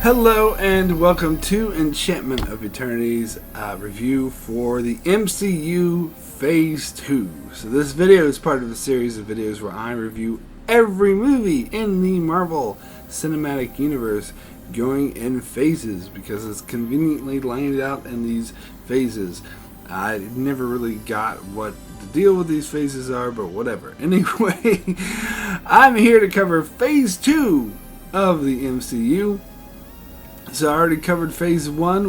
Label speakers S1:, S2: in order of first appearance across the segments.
S1: Hello and welcome to Enchantment of Eternity's review for the MCU Phase 2. So this video is part of a series of videos where I review every movie in the Marvel Cinematic Universe going in phases because it's conveniently laid out in these phases. I never really got what the deal with these phases are, but whatever. Anyway, I'm here to cover Phase 2 of the MCU. So I already covered Phase 1,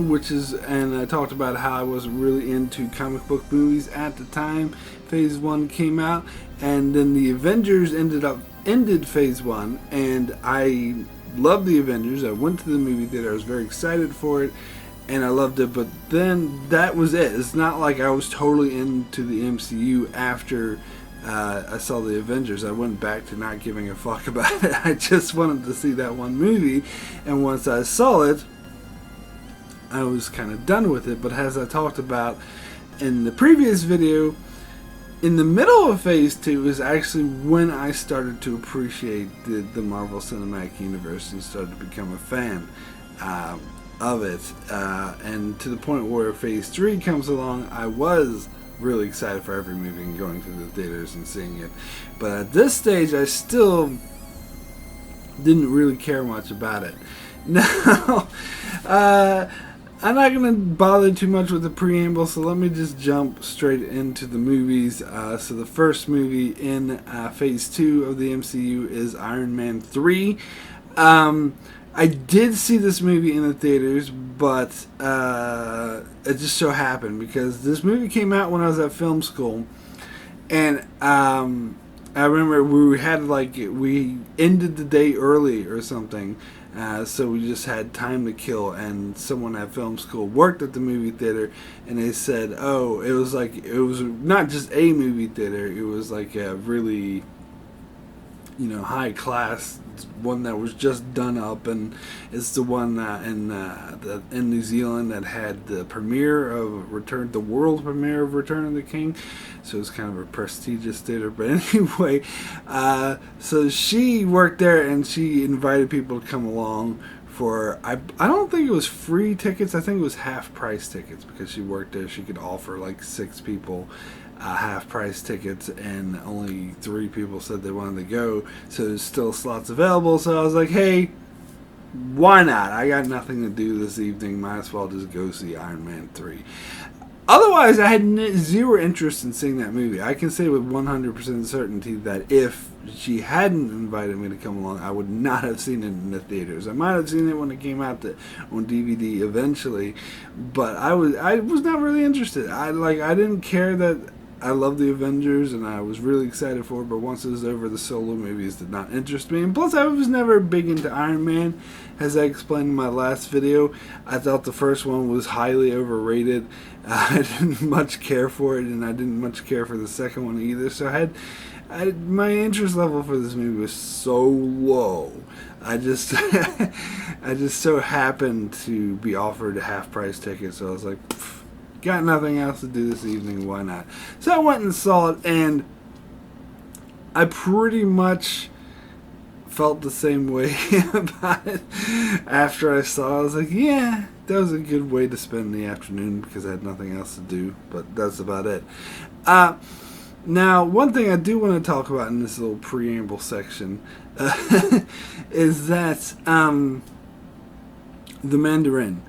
S1: and I talked about how I wasn't really into comic book movies at the time Phase 1 came out, and then the Avengers ended Phase 1, and I loved the Avengers. I went to the movie theater, I was very excited for it, and I loved it, but then that was it. It's not like I was totally into the MCU after I saw the Avengers. I went back to not giving a fuck about it. I just wanted to see that one movie, and once I saw it, I was kind of done with it. But as I talked about in the previous video, in the middle of Phase 2 is actually when I started to appreciate the Marvel Cinematic Universe and started to become a fan of it, and to the point where Phase 3 comes along, I was really excited for every movie and going to the theaters and seeing it. But at this stage, I still didn't really care much about it. Now, I'm not going to bother too much with the preamble, so let me just jump straight into the movies. So the first movie in Phase 2 of the MCU is Iron Man 3. I did see this movie in the theaters, but it just so happened because this movie came out when I was at film school, and I remember we ended the day early or something, so we just had time to kill. And someone at film school worked at the movie theater, and they said, "Oh, it was not just a movie theater; it was like a really, high class one that was just done up, and it's the one in New Zealand that had the world premiere of Return of the King, so it's kind of a prestigious theater." But anyway, so she worked there, and she invited people to come along for, I don't think it was free tickets, I think it was half price tickets, because she worked there. She could offer like 6 people half price tickets, and only 3 people said they wanted to go, so there's still slots available. So I was like, hey, why not? I got nothing to do this evening, might as well just go see Iron Man 3. Otherwise, I had zero interest in seeing that movie. I can say with 100% certainty that if she hadn't invited me to come along, I would not have seen it in the theaters. I might have seen it when it came out on DVD eventually, but I was not really interested. I didn't care that I love the Avengers, and I was really excited for it, but once it was over, the solo movies did not interest me. And plus, I was never big into Iron Man. As I explained in my last video, I thought the first one was highly overrated. I didn't much care for it, and I didn't much care for the second one either. So my interest level for this movie was so low. I just so happened to be offered a half-price ticket, so I was like, got nothing else to do this evening, why not? So I went and saw it, and I pretty much felt the same way about it after I saw it. I was like, yeah, that was a good way to spend the afternoon because I had nothing else to do, but that's about it. Now, one thing I do want to talk about in this little preamble section is that the Mandarin.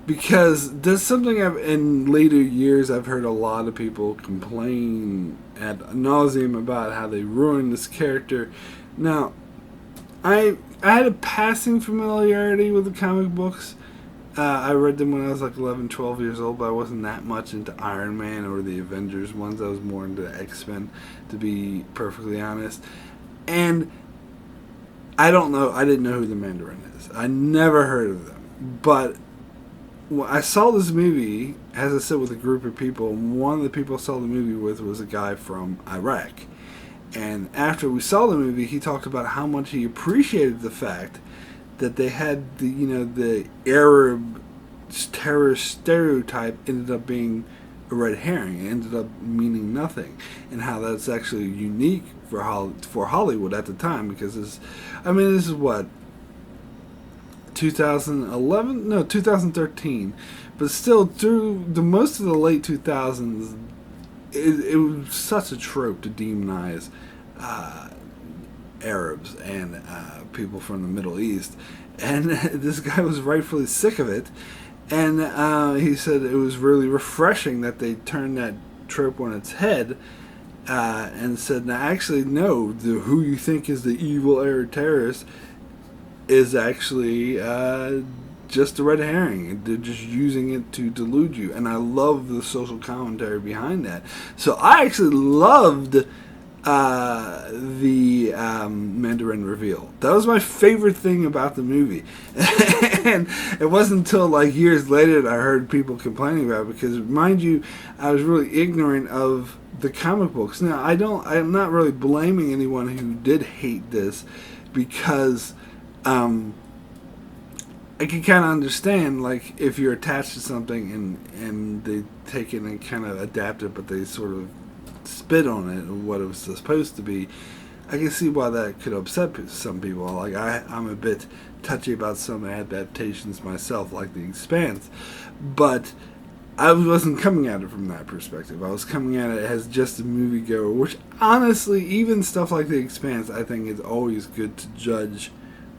S1: Because that's something in later years I've heard a lot of people complain ad nauseum about how they ruined this character. Now, I had a passing familiarity with the comic books. I read them when I was like 11, 12 years old, but I wasn't that much into Iron Man or the Avengers ones. I was more into X-Men, to be perfectly honest. And I didn't know who the Mandarin is. I never heard of them. But I saw this movie, as I said, with a group of people, and one of the people I saw the movie with was a guy from Iraq. And after we saw the movie, he talked about how much he appreciated the fact that they had the Arab terrorist stereotype ended up being a red herring. It ended up meaning nothing, and how that's actually unique for Hollywood at the time, because this is what, 2011, no, 2013. But still, through the most of the late 2000s, it was such a trope to demonize Arabs and people from the Middle East. And this guy was rightfully sick of it. And he said it was really refreshing that they turned that trope on its head. And said, now, actually, no, who you think is the evil Arab terrorist is actually just a red herring. They're just using it to delude you. And I love the social commentary behind that. So I actually loved the Mandarin Reveal. That was my favorite thing about the movie. And it wasn't until like years later that I heard people complaining about it, because mind you, I was really ignorant of the comic books. Now, I'm not really blaming anyone who did hate this, because I can kind of understand, like, if you're attached to something and they take it and kind of adapt it, but they sort of spit on it and what it was supposed to be. I can see why that could upset some people. Like, I'm a bit touchy about some adaptations myself, like The Expanse, but I wasn't coming at it from that perspective. I was coming at it as just a moviegoer, which honestly, even stuff like The Expanse, I think it's always good to judge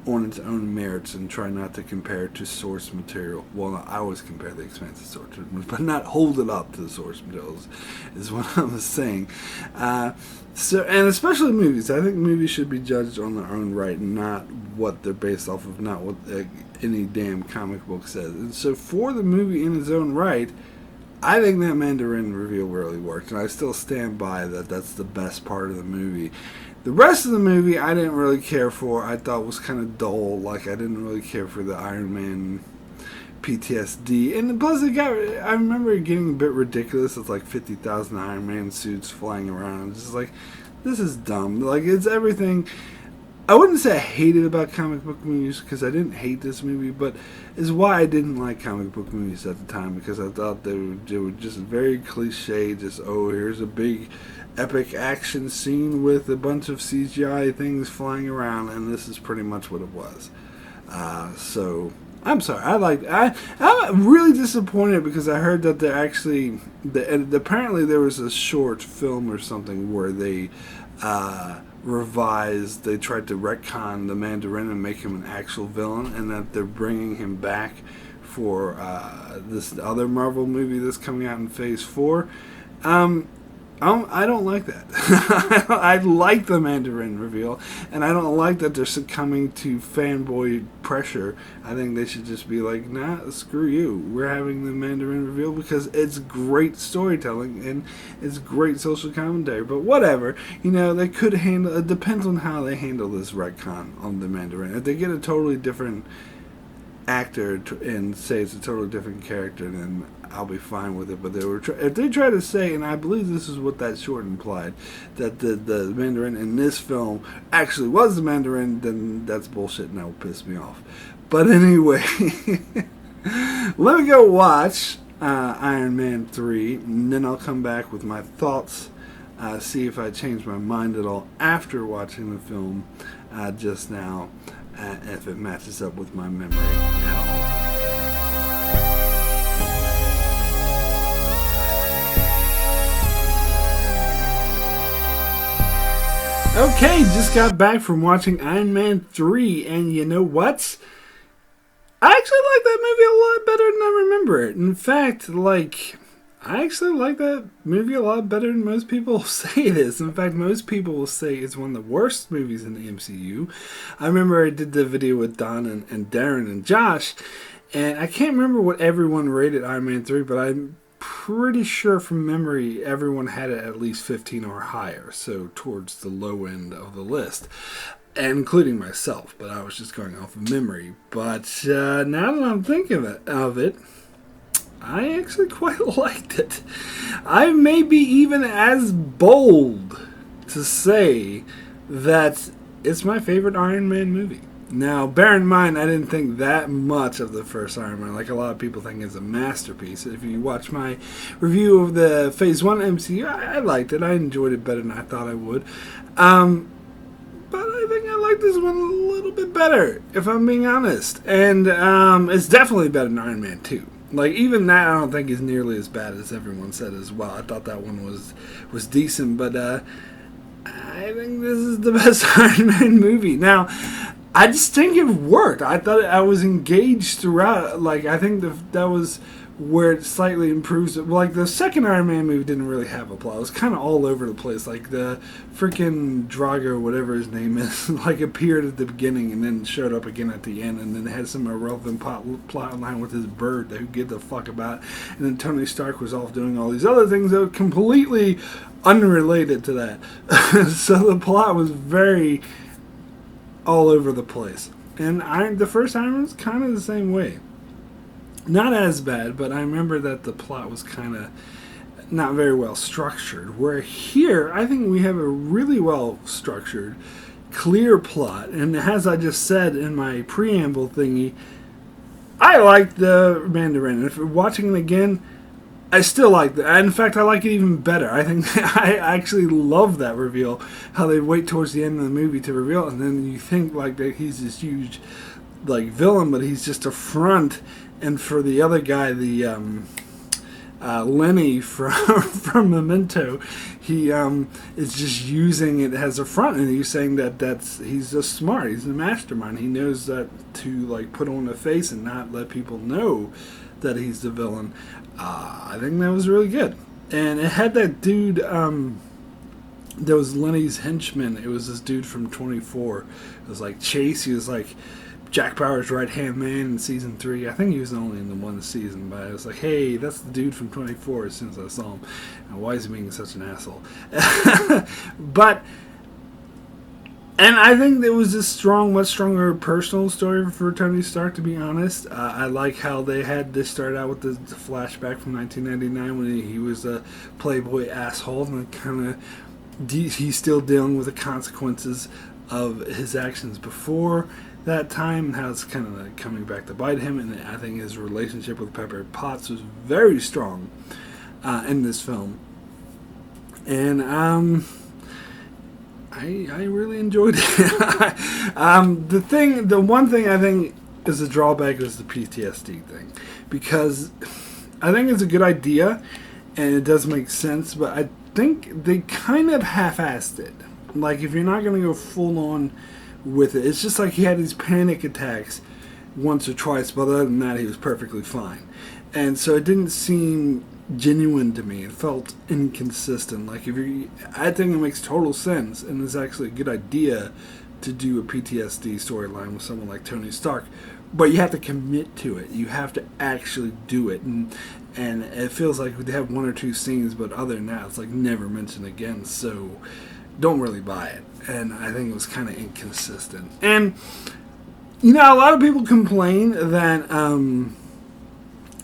S1: on its own merits and try not to compare it to source material. Well, I always compare The Expanse to source material, but not hold it up to the source materials is what I was saying. So, and especially movies. I think movies should be judged on their own right, and not what they're based off of, not what any damn comic book says. And so for the movie in its own right, I think that Mandarin Reveal really worked, and I still stand by that. That's the best part of the movie. The rest of the movie I didn't really care for. I thought was kind of dull. Like, I didn't really care for the Iron Man PTSD. And plus, I remember it getting a bit ridiculous. It's like 50,000 Iron Man suits flying around. It's just like, this is dumb. Like, it's everything. I wouldn't say I hated about comic book movies, because I didn't hate this movie, but it's why I didn't like comic book movies at the time, because I thought they were just very cliche. Just, oh, here's a big epic action scene with a bunch of CGI things flying around, and this is pretty much what it was. So I'm sorry. I'm really disappointed, because I heard that apparently there was a short film or something where they revised. They tried to retcon the Mandarin and make him an actual villain, and that they're bringing him back for this other Marvel movie that's coming out in Phase 4. I don't like that. I like the Mandarin Reveal, and I don't like that they're succumbing to fanboy pressure. I think they should just be like, nah, screw you. We're having the Mandarin Reveal because it's great storytelling and it's great social commentary. But whatever, they could handle it. Depends on how they handle this retcon on the Mandarin. If they get a totally different actor and say it's a totally different character, then I'll be fine with it. But if they try to say, and I believe this is what that short implied, that the Mandarin in this film actually was the Mandarin, then that's bullshit and that will piss me off. But anyway, let me go watch Iron Man 3, and then I'll come back with my thoughts, see if I changed my mind at all after watching the film just now, if it matches up with my memory at all. Okay, just got back from watching Iron Man 3, and you know what? I actually like that movie a lot better than I remember it. In fact, I actually like that movie a lot better than most people say it is. In fact, most people will say it's one of the worst movies in the MCU. I remember I did the video with Don and Darren and Josh, and I can't remember what everyone rated Iron Man 3, but I'm pretty sure from memory everyone had it at least 15 or higher, so towards the low end of the list, including myself, but I was just going off of memory. But now that I'm thinking of it, I actually quite liked it. I may be even as bold to say that it's my favorite Iron Man movie. Now, bear in mind, I didn't think that much of the first Iron Man. Like a lot of people think it's a masterpiece. If you watch my review of the Phase 1 MCU, I liked it. I enjoyed it better than I thought I would. But I think I like this one a little bit better, if I'm being honest. And it's definitely better than Iron Man 2. Like, even that I don't think is nearly as bad as everyone said as well. I thought that one was decent, but I think this is the best Iron Man movie. Now, I just think it worked. I thought I was engaged throughout. Like, I think that was where it slightly improves. Like, the second Iron Man movie didn't really have a plot. It was kind of all over the place. Like, the freaking Drago, whatever his name is, like, appeared at the beginning and then showed up again at the end, and then had some irrelevant plot line with his bird that who gives a fuck about. And then Tony Stark was off doing all these other things that were completely unrelated to that. So the plot was very all over the place. And the first Iron Man was kind of the same way. Not as bad, but I remember that the plot was kind of not very well structured. Where here, I think we have a really well structured, clear plot. And as I just said in my preamble thingy, I like the Mandarin. And if you're watching it again, I still like that. In fact, I like it even better. I think I actually love that reveal. How they wait towards the end of the movie to reveal it, and then you think like that he's this huge, like, villain, but he's just a front. And for the other guy, the Lenny from Memento, he is just using it as a front, and he's saying that he's just smart. He's a mastermind. He knows that to, like, put on a face and not let people know that he's the villain. I think that was really good. And it had that dude, that was Lenny's henchman. It was this dude from 24. It was like Chase. He was like Jack Bauer's right-hand man in season 3. I think he was only in the one season, but I was like, hey, that's the dude from 24 as soon as I saw him. And why is he being such an asshole? And I think there was this much stronger personal story for Tony Stark, to be honest. I like how they had this start out with the flashback from 1999 when he was a playboy asshole, and kind of he's still dealing with the consequences of his actions before that time, and how it's kind of like coming back to bite him. And I think his relationship with Pepper Potts was very strong in this film. And I really enjoyed it. The one thing I think is a drawback is the PTSD thing, because I think it's a good idea and it does make sense, but I think they kind of half-assed it. Like, if you're not going to go full on with it, it's just like he had these panic attacks once or twice, but other than that, he was perfectly fine. And so it didn't seem genuine to me. It felt inconsistent. Like, I think it makes total sense, and it's actually a good idea to do a PTSD storyline with someone like Tony Stark, but you have to commit to it. You have to actually do it, and it feels like they have one or two scenes, but other than that, it's like never mentioned again. So don't really buy it, and I think it was kind of inconsistent. And a lot of people complain that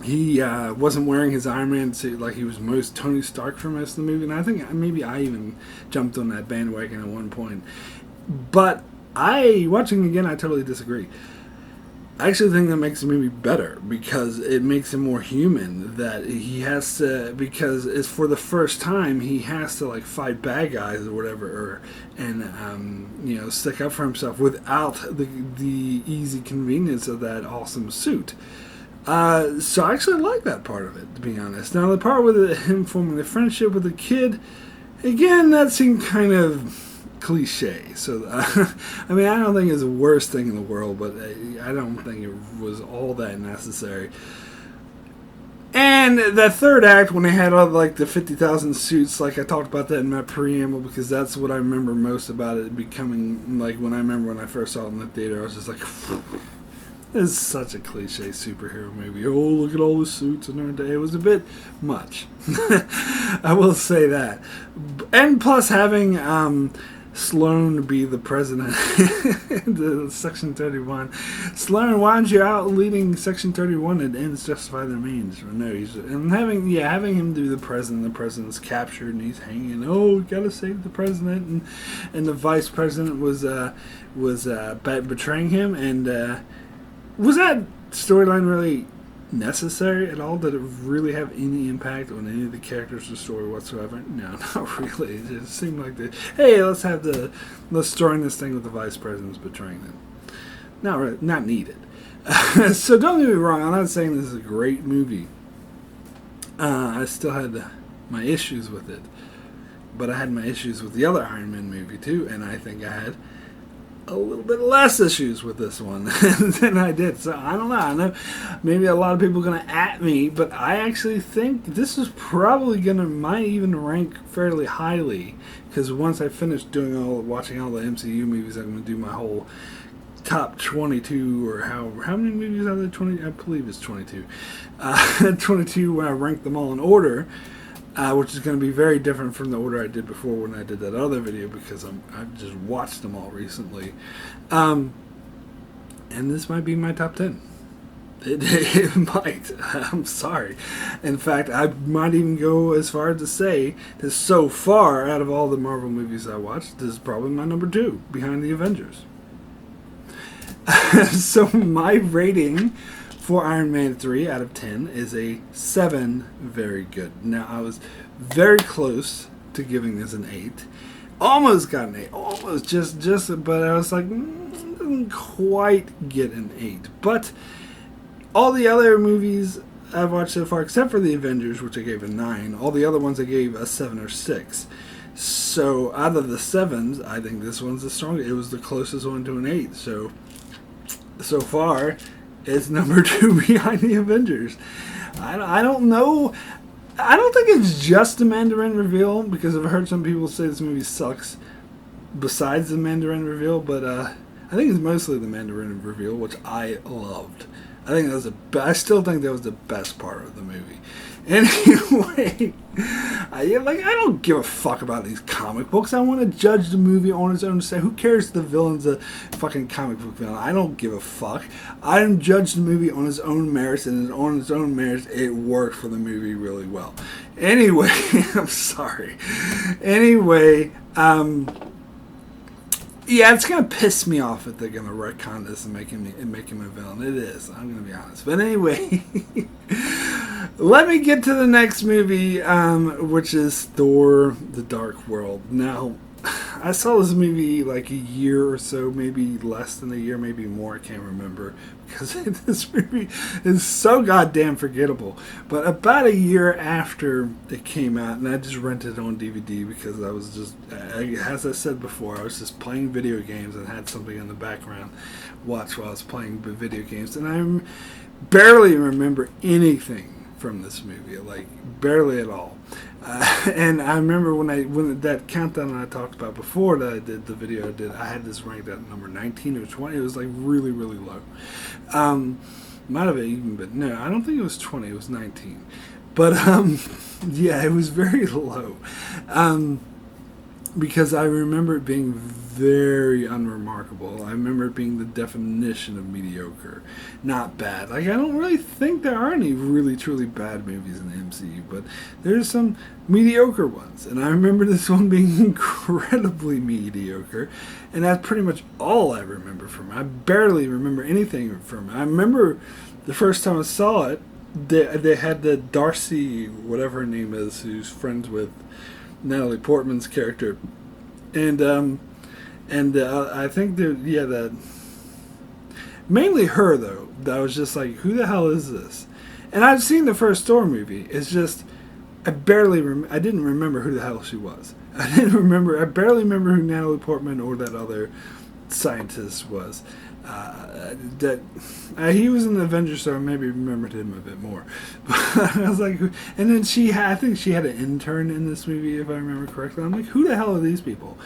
S1: he wasn't wearing his Iron Man suit, like he was most Tony Stark for most of the movie, and I think maybe I even jumped on that bandwagon at one point. But watching it again, I totally disagree. I actually think that makes the movie better, because it makes him more human, that he has to, because it's for the first time, he has to, like, fight bad guys or whatever, and stick up for himself without the easy convenience of that awesome suit. So I actually like that part of it, to be honest. Now, the part with him forming the friendship with the kid, again, that seemed kind of cliche. So, I mean, I don't think it's the worst thing in the world, but I don't think it was all that necessary. And that third act, when they had all, like, the 50,000 suits, like, I talked about that in my preamble, because that's what I remember most about it becoming, like, when I first saw it in the theater, I was just like, it's such a cliche superhero movie. Oh, look at all the suits in our day. It was a bit much. I will say that. And plus having Sloan be the president of Section 31. Sloan, why aren't you out leading Section 31? It ends justify their means. No, having him do the president. The president's captured and he's hanging. Oh, we gotta save the president, and the vice president was betraying him. And was that storyline really necessary at all? Did it really have any impact on any of the characters or story whatsoever? No, not really. It just seemed like hey, let's join this thing with the vice presidents betraying them. Not really, not needed. So don't get me wrong, I'm not saying this is a great movie. I still had my issues with it. But I had my issues with the other Iron Man movie too, and I think I had a little bit less issues with this one than I did. So I don't know. I know maybe a lot of people are going to at me, but I actually think this is probably might even rank fairly highly, because once I finish watching all the MCU movies, I'm going to do my whole top 22, or how many movies are there? 20, I believe it's 22. 22 when I rank them all in order. Which is going to be very different from the order I did before when I did that other video, because I've just watched them all recently. And this might be my top 10. It might. I'm sorry. In fact, I might even go as far as to say that so far, out of all the Marvel movies I watched, this is probably my number 2, behind the Avengers. So my rating for Iron Man 3 out of 10 is a 7, very good. Now, I was very close to giving this an 8. Almost got an 8. Almost, just, but I was like, didn't quite get an 8. But all the other movies I've watched so far, except for the Avengers, which I gave a 9, all the other ones I gave a 7 or 6. So, out of the 7s, I think this one's the strongest. It was the closest one to an 8. So far, it's number 2 behind the Avengers. I don't know. I don't think it's just the Mandarin Reveal, because I've heard some people say this movie sucks besides the Mandarin Reveal, but I think it's mostly the Mandarin Reveal, which I loved. I still think that was the best part of the movie. Anyway, I don't give a fuck about these comic books. I want to judge the movie on its own. Say, who cares if the villain's a fucking comic book villain? I don't give a fuck. I judge the movie on its own merits, and on its own merits, it worked for the movie really well. Anyway, I'm sorry. Anyway, yeah, it's gonna piss me off if they're gonna retcon this and make him a villain. It is. I'm gonna be honest. But anyway, let me get to the next movie, which is Thor: The Dark World. Now, I saw this movie like a year or so, maybe less than a year, maybe more. I can't remember, because this movie is so goddamn forgettable. But about a year after it came out, and I just rented it on DVD because I was just, as I said before, I was just playing video games and had something in the background watch while I was playing video games, and I barely remember anything from this movie, like barely at all. And I remember when that countdown I talked about before that I did the video I had this ranked at number 19 or 20. It was like really, really low. Might have even been, no, I don't think it was 20, it was 19. But yeah, it was very low. Because I remember it being very unremarkable. I remember it being the definition of mediocre. Not bad. Like, I don't really think there are any really, truly bad movies in the MCU, but there's some mediocre ones. And I remember this one being incredibly mediocre, and that's pretty much all I remember from it. I barely remember anything from it. I remember the first time I saw it, they had the Darcy, whatever her name is, who's friends with Natalie Portman's character, and I think that mainly her though. That was just like, who the hell is this? And I've seen the first Thor movie. It's just I didn't remember who the hell she was. I barely remember who Natalie Portman or that other scientist was. He was in the Avengers, so I maybe remembered him a bit more. But I was like, and then I think she had an intern in this movie, if I remember correctly. I'm like, who the hell are these people?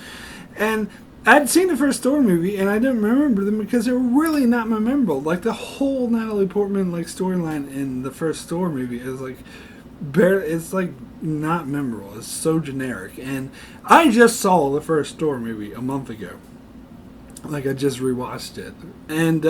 S1: And I'd seen the first Thor movie, and I didn't remember them because they were really not memorable. Like, the whole Natalie Portman storyline in the first Thor movie is like it's like not memorable. It's so generic. And I just saw the first Thor movie a month ago. Like, I just rewatched it, and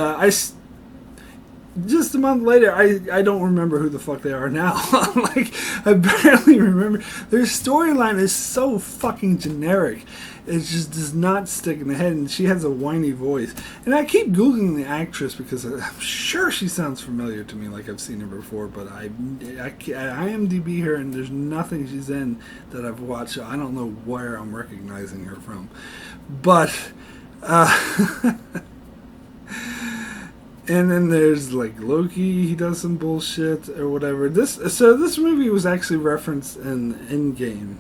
S1: just a month later, I don't remember who the fuck they are now. Like, I barely remember. Their storyline is so fucking generic. It just does not stick in the head, and she has a whiny voice. And I keep Googling the actress because I'm sure she sounds familiar to me, like I've seen her before, but I IMDb her, and there's nothing she's in that I've watched, so I don't know where I'm recognizing her from. But, and then there's like Loki, he does some bullshit or whatever. This movie was actually referenced in Endgame,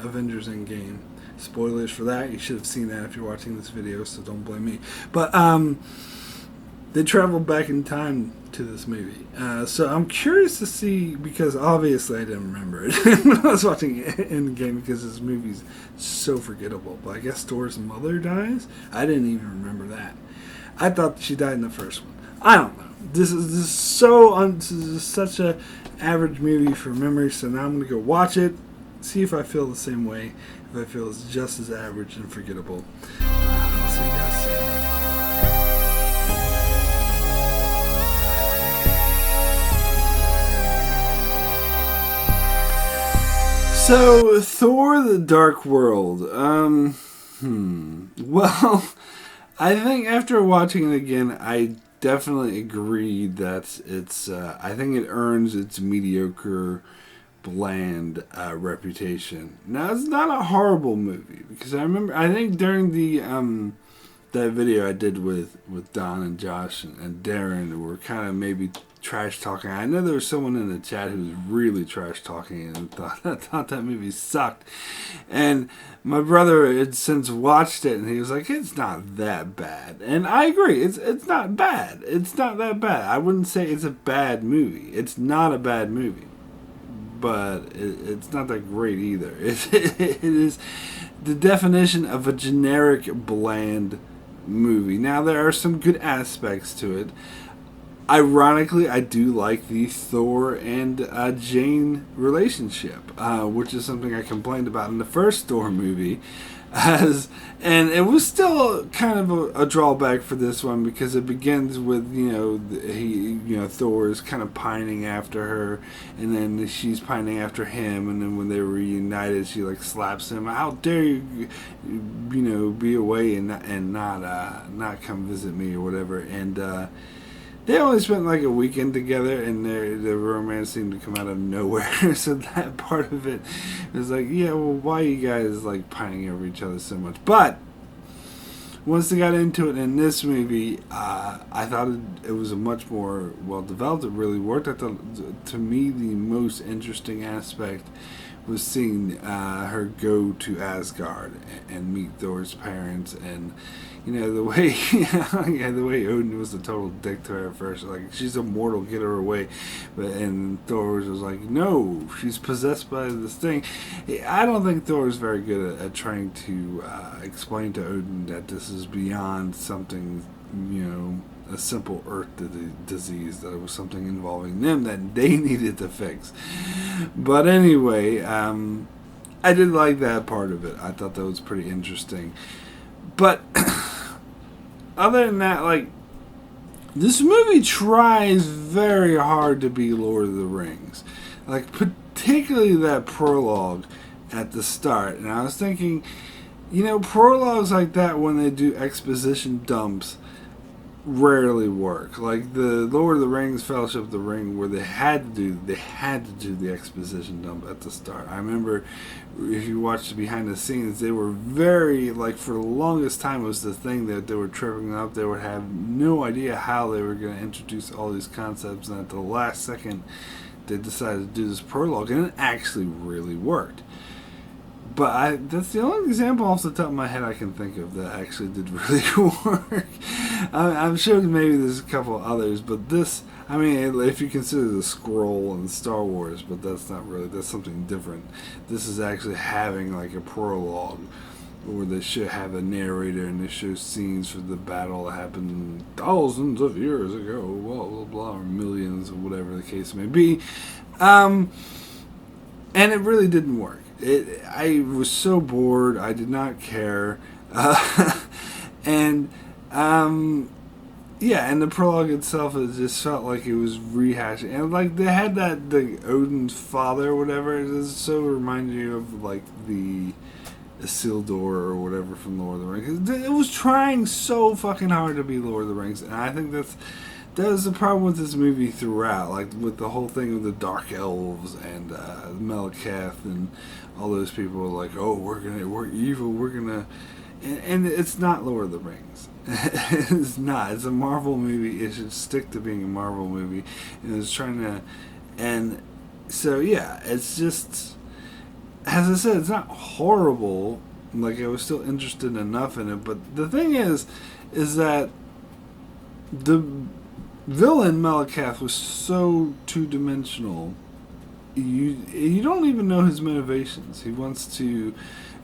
S1: Avengers Endgame. Spoilers for that. You should have seen that if you're watching this video, so don't blame me. But they traveled back in time to this movie. So I'm curious to see, because obviously I didn't remember it when I was watching Endgame, because this movie's so forgettable. But I guess Thor's mother dies? I didn't even remember that. I thought she died in the first one. I don't know. This is such a average movie for memory, so now I'm going to go watch it, see if I feel the same way, if I feel it's just as average and forgettable. I'll see you guys soon. So, Thor: The Dark World. Well, I think after watching it again, I definitely agree that it's, I think it earns its mediocre, bland reputation. Now, it's not a horrible movie, because I think during the that video I did with Don and Josh and Darren, we were kind of maybe trash talking. I know there was someone in the chat who was really trash talking and thought that movie sucked. And my brother had since watched it, and he was like, "It's not that bad." And I agree, it's not bad. It's not that bad. I wouldn't say it's a bad movie. It's not a bad movie, but it's not that great either. It is the definition of a generic, bland movie. Now, there are some good aspects to it. Ironically, I do like the Thor and Jane relationship, which is something I complained about in the first Thor movie. And it was still kind of a drawback for this one, because it begins with, Thor is kind of pining after her, and then she's pining after him, and then when they were reunited, she like slaps him. "How dare you, be away and not come visit me," or whatever. And they only spent like a weekend together, and the romance seemed to come out of nowhere. So that part of it was like, yeah, well, why are you guys like pining over each other so much? But once they got into it in this movie, I thought it was a much more well developed. It really worked. I thought, to me, the most interesting aspect was seeing her go to Asgard and meet Thor's parents, and the way the way Odin was a total dick to her at first, like, she's immortal, get her away, and Thor was like, no, she's possessed by this thing. I don't think Thor is very good at trying to explain to Odin that this is beyond something, a simple earth disease, that it was something involving them that they needed to fix. But anyway, I did like that part of it. I thought that was pretty interesting. But other than that, like, this movie tries very hard to be Lord of the Rings. Like, particularly that prologue at the start. And I was thinking, prologues like that, when they do exposition dumps, rarely work. Like the Lord of the Rings, Fellowship of the Ring, where they had to do the exposition dump at the start. I remember, if you watch the behind the scenes, they were very, like, for the longest time, it was the thing that they were tripping up. They would have no idea how they were going to introduce all these concepts, and at the last second they decided to do this prologue, and it actually really worked. But that's the only example off the top of my head I can think of that actually did really work. I'm sure maybe there's a couple others, but this, if you consider the scroll and Star Wars, but that's not really, that's something different. This is actually having like a prologue where they should have a narrator, and they show scenes for the battle that happened thousands of years ago, blah, blah, blah, or millions, or whatever the case may be. And it really didn't work. I was so bored. I did not care. And Yeah, and the prologue itself, it just felt like it was rehashing, and like they had that the Odin's father or whatever. It just so reminded you of like the Isildur or whatever from Lord of the Rings. It was trying so fucking hard to be Lord of the Rings, and I think that was the problem with this movie throughout, like with the whole thing of the Dark Elves and Melketh and all those people were like, oh, we're evil, we're gonna, and it's not Lord of the Rings. It's not. It's a Marvel movie. It should stick to being a Marvel movie, and it's trying to, and so yeah, it's just. As I said, it's not horrible. Like, I was still interested enough in it. But the thing is that the villain, Malakath, was so two-dimensional. You don't even know his motivations. He wants to,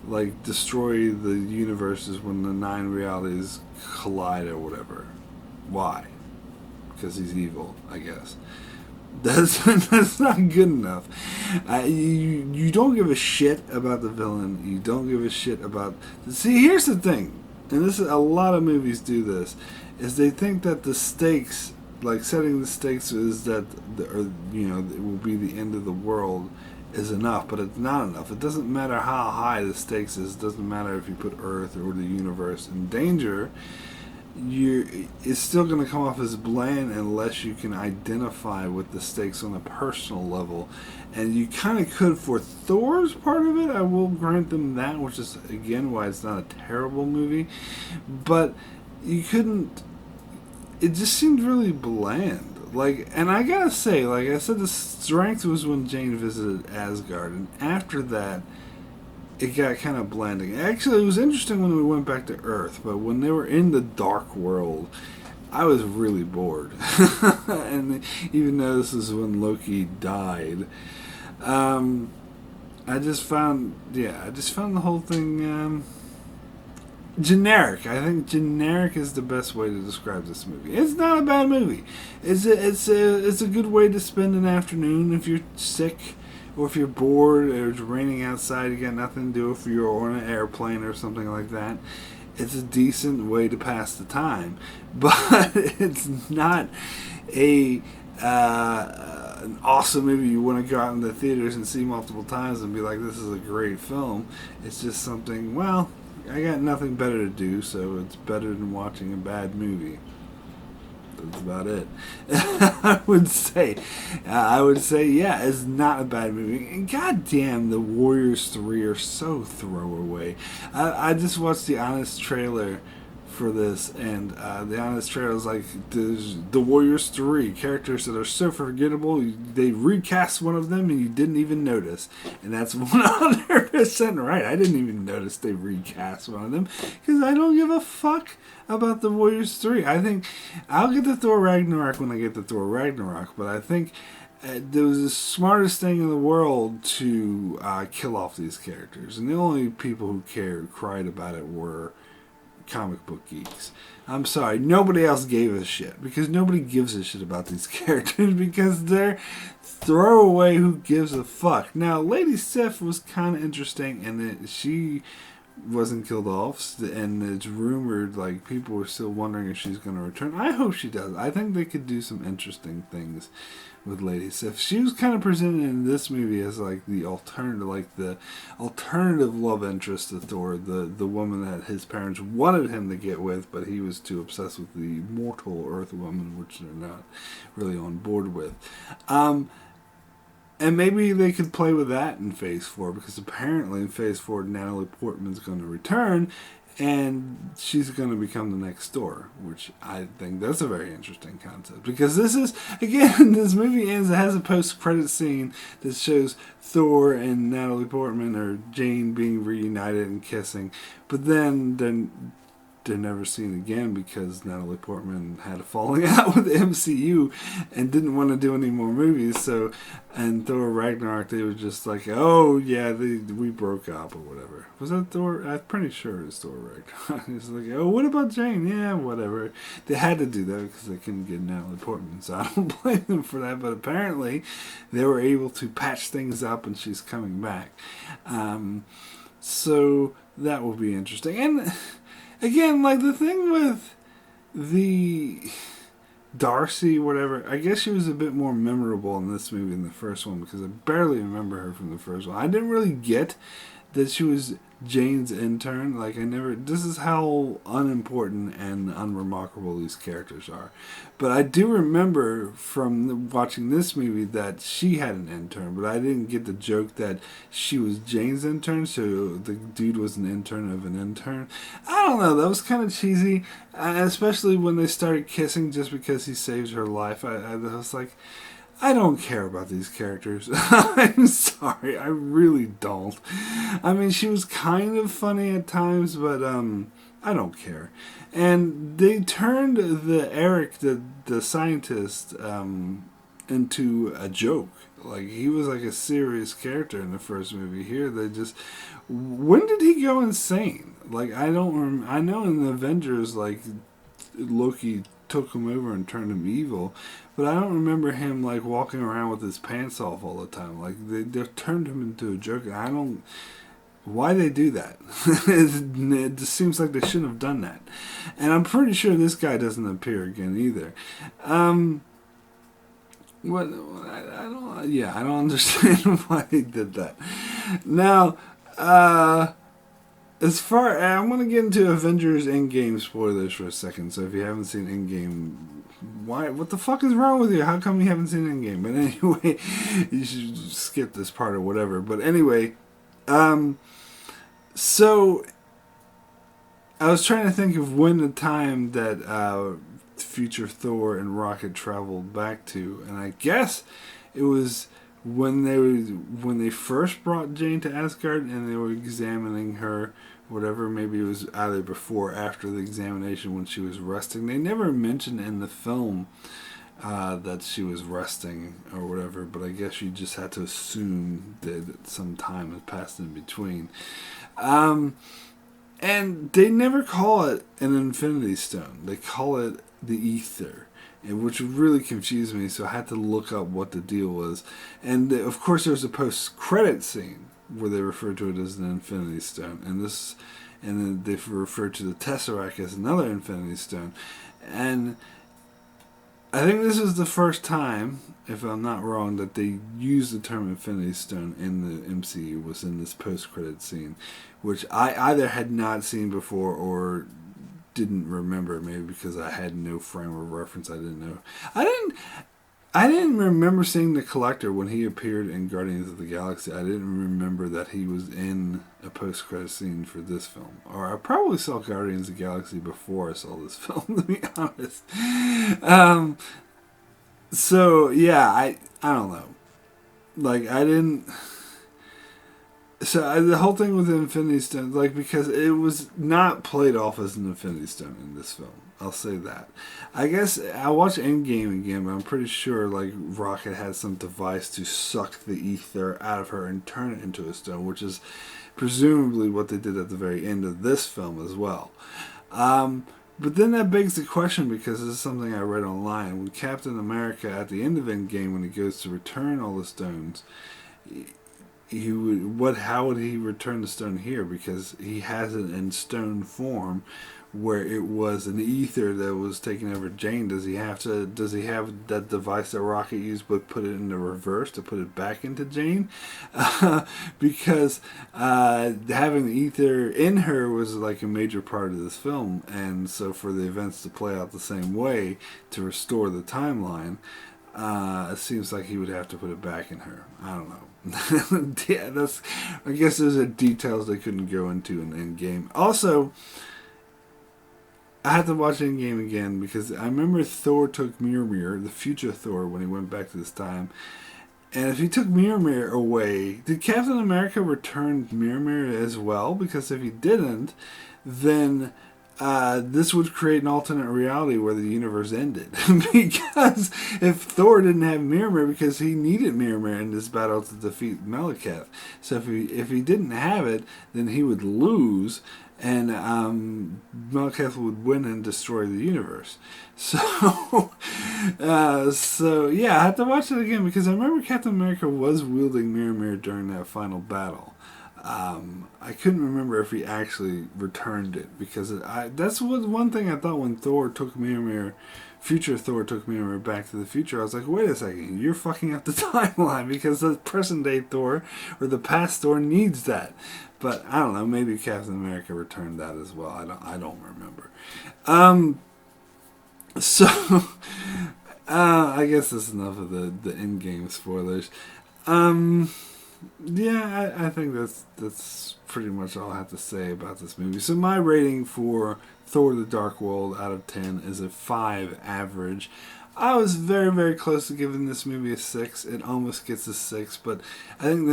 S1: like, destroy the universes when the 9 realities collide or whatever. Why? Because he's evil, I guess. That's not good enough. You don't give a shit about the villain. You don't give a shit about. See, here's the thing, and this is a lot of movies do this, is they think that the stakes, like setting the stakes, is that it will be the end of the world, is enough, but it's not enough. It doesn't matter how high the stakes is. It doesn't matter if you put Earth or the universe in danger. It's still going to come off as bland unless you can identify with the stakes on a personal level. And you kind of could for Thor's part of it. I will grant them that, which is, again, why it's not a terrible movie. But you couldn't. It just seemed really bland. Like, and I gotta say, like I said, the strength was when Jane visited Asgard. And after that, it got kind of blending. Actually, it was interesting when we went back to Earth, but when they were in the dark world, I was really bored. And even though this is when Loki died, I just found the whole thing generic. I think generic is the best way to describe this movie. It's not a bad movie. It's a good way to spend an afternoon if you're sick. Or if you're bored or it's raining outside, you got nothing to do, if you're on an airplane or something like that, it's a decent way to pass the time. But it's not an awesome movie you want to go out in the theaters and see multiple times and be like, this is a great film. It's just something, well, I got nothing better to do, so it's better than watching a bad movie. That's about it. I would say, yeah, it's not a bad movie. And goddamn, the Warriors 3 are so throwaway. I just watched the Honest trailer for this, and the Honest trailer is like, the Warriors 3 characters that are so forgettable, they recast one of them and you didn't even notice. And that's 100% right. I didn't even notice they recast one of them because I don't give a fuck about the Warriors 3. I think I'll get to Thor Ragnarok when I get to Thor Ragnarok, but I think it was the smartest thing in the world to kill off these characters. And the only people who cried about it were comic book geeks. I'm sorry, nobody else gave a shit because nobody gives a shit about these characters because they're throwaway. Who gives a fuck? Now, Lady Sif was kind of interesting, and she wasn't killed off, and it's rumored, like, people were still wondering if she's going to return. I hope she does. I think they could do some interesting things with Lady Sif. She was kind of presented in this movie as like the alternative love interest to Thor, the woman that his parents wanted him to get with, but he was too obsessed with the mortal Earth woman, which they're not really on board with. And maybe they could play with that in Phase 4, because apparently in Phase 4, Natalie Portman's going to return, and she's going to become the next Thor, which I think that's a very interesting concept. Because this is, again, this movie ends, it has a post-credit scene that shows Thor and Natalie Portman, or Jane, being reunited and kissing, but then they're never seen again because Natalie Portman had a falling out with the MCU and didn't want to do any more movies. So, and Thor Ragnarok, they were just like, oh yeah, we broke up or whatever. Was that Thor? I'm pretty sure it's Thor Ragnarok. It's like, oh, what about Jane? Yeah, whatever. They had to do that because they couldn't get Natalie Portman, so I don't blame them for that. But apparently, they were able to patch things up, and she's coming back. So that will be interesting. And again, like, the thing with the Darcy, whatever, I guess she was a bit more memorable in this movie than the first one because I barely remember her from the first one. I didn't really get that she was Jane's intern. Like, I never. This is how unimportant and unremarkable these characters are. But I do remember from watching this movie that she had an intern, but I didn't get the joke that she was Jane's intern, so the dude was an intern of an intern. I don't know. That was kind of cheesy, especially when they started kissing just because he saved her life. I was like, I don't care about these characters. I'm sorry, I really don't. I mean, she was kind of funny at times, but I don't care. And they turned the Eric, the scientist, into a joke. Like, he was like a serious character in the first movie. Here, they just... When did he go insane? Like, I don't... I know in the Avengers, like, Loki took him over and turned him evil, but I don't remember him like walking around with his pants off all the time. Like, they turned him into a joke, and I don't... Why they do that? It just seems like they shouldn't have done that. And I'm pretty sure this guy doesn't appear again either. What? I don't... Yeah, I don't understand why they did that. Now, as far... I'm going to get into Avengers Endgame spoilers for a second, so if you haven't seen Endgame... Why? What the fuck is wrong with you? How come you haven't seen Endgame? But anyway, you should skip this part or whatever. But anyway, so I was trying to think of when the time that future Thor and Rocket traveled back to, and I guess it was when they first brought Jane to Asgard and they were examining her. Whatever, maybe it was either before or after the examination when she was resting. They never mentioned in the film that she was resting or whatever, but I guess you just had to assume that some time had passed in between. And they never call it an Infinity Stone. They call it the Ether, which really confused me, so I had to look up what the deal was. And of course there's a post-credit scene where they refer to it as an Infinity Stone, and then they refer to the Tesseract as another Infinity Stone, and I think this is the first time, if I'm not wrong, that they used the term Infinity Stone in the MCU was in this post-credit scene, which I either had not seen before or didn't remember, maybe because I had no frame of reference. I didn't know. I didn't remember seeing the Collector when he appeared in Guardians of the Galaxy. I didn't remember that he was in a post-credit scene for this film. Or I probably saw Guardians of the Galaxy before I saw this film, to be honest. So, yeah, I don't know. Like, I didn't... So, the whole thing with the Infinity Stone, like, because it was not played off as an Infinity Stone in this film. I'll say that. I guess I watched Endgame again, but I'm pretty sure like Rocket had some device to suck the ether out of her and turn it into a stone, which is presumably what they did at the very end of this film as well. But then that begs the question, because this is something I read online. When Captain America, at the end of Endgame, when he goes to return all the stones, how would he return the stone here? Because he has it in stone form, where it was an ether that was taking over Jane. Does he have that device that Rocket used but put it in the reverse to put it back into Jane? Because having the ether in her was like a major part of this film, and so for the events to play out the same way to restore the timeline, it seems like he would have to put it back in her. I don't know. Yeah, I guess those are details they couldn't go into in Endgame. Also, I had to watch Endgame again because I remember Thor took Mjolnir, the future Thor, when he went back to this time. And if he took Mjolnir away, did Captain America return Mjolnir as well? Because if he didn't, then this would create an alternate reality where the universe ended. Because if Thor didn't have Mjolnir, because he needed Mjolnir in this battle to defeat Malekith. So if he didn't have it, then he would lose, and Malekith would win and destroy the universe. So, yeah, I had to watch it again because I remember Captain America was wielding Mjolnir during that final battle. I couldn't remember if he actually returned it, because that's one thing I thought when Thor took Mjolnir, future Thor took Mjolnir back to the future. I was like, wait a second, you're fucking up the timeline, because the present day Thor or the past Thor needs that. But I don't know, maybe Captain America returned that as well. I don't remember. So I guess that's enough of the in-game spoilers. Yeah, I think that's pretty much all I have to say about this movie. So my rating for Thor: The Dark World out of 10 is a 5 average. I was very, very close to giving this movie a 6. It almost gets a 6, but I think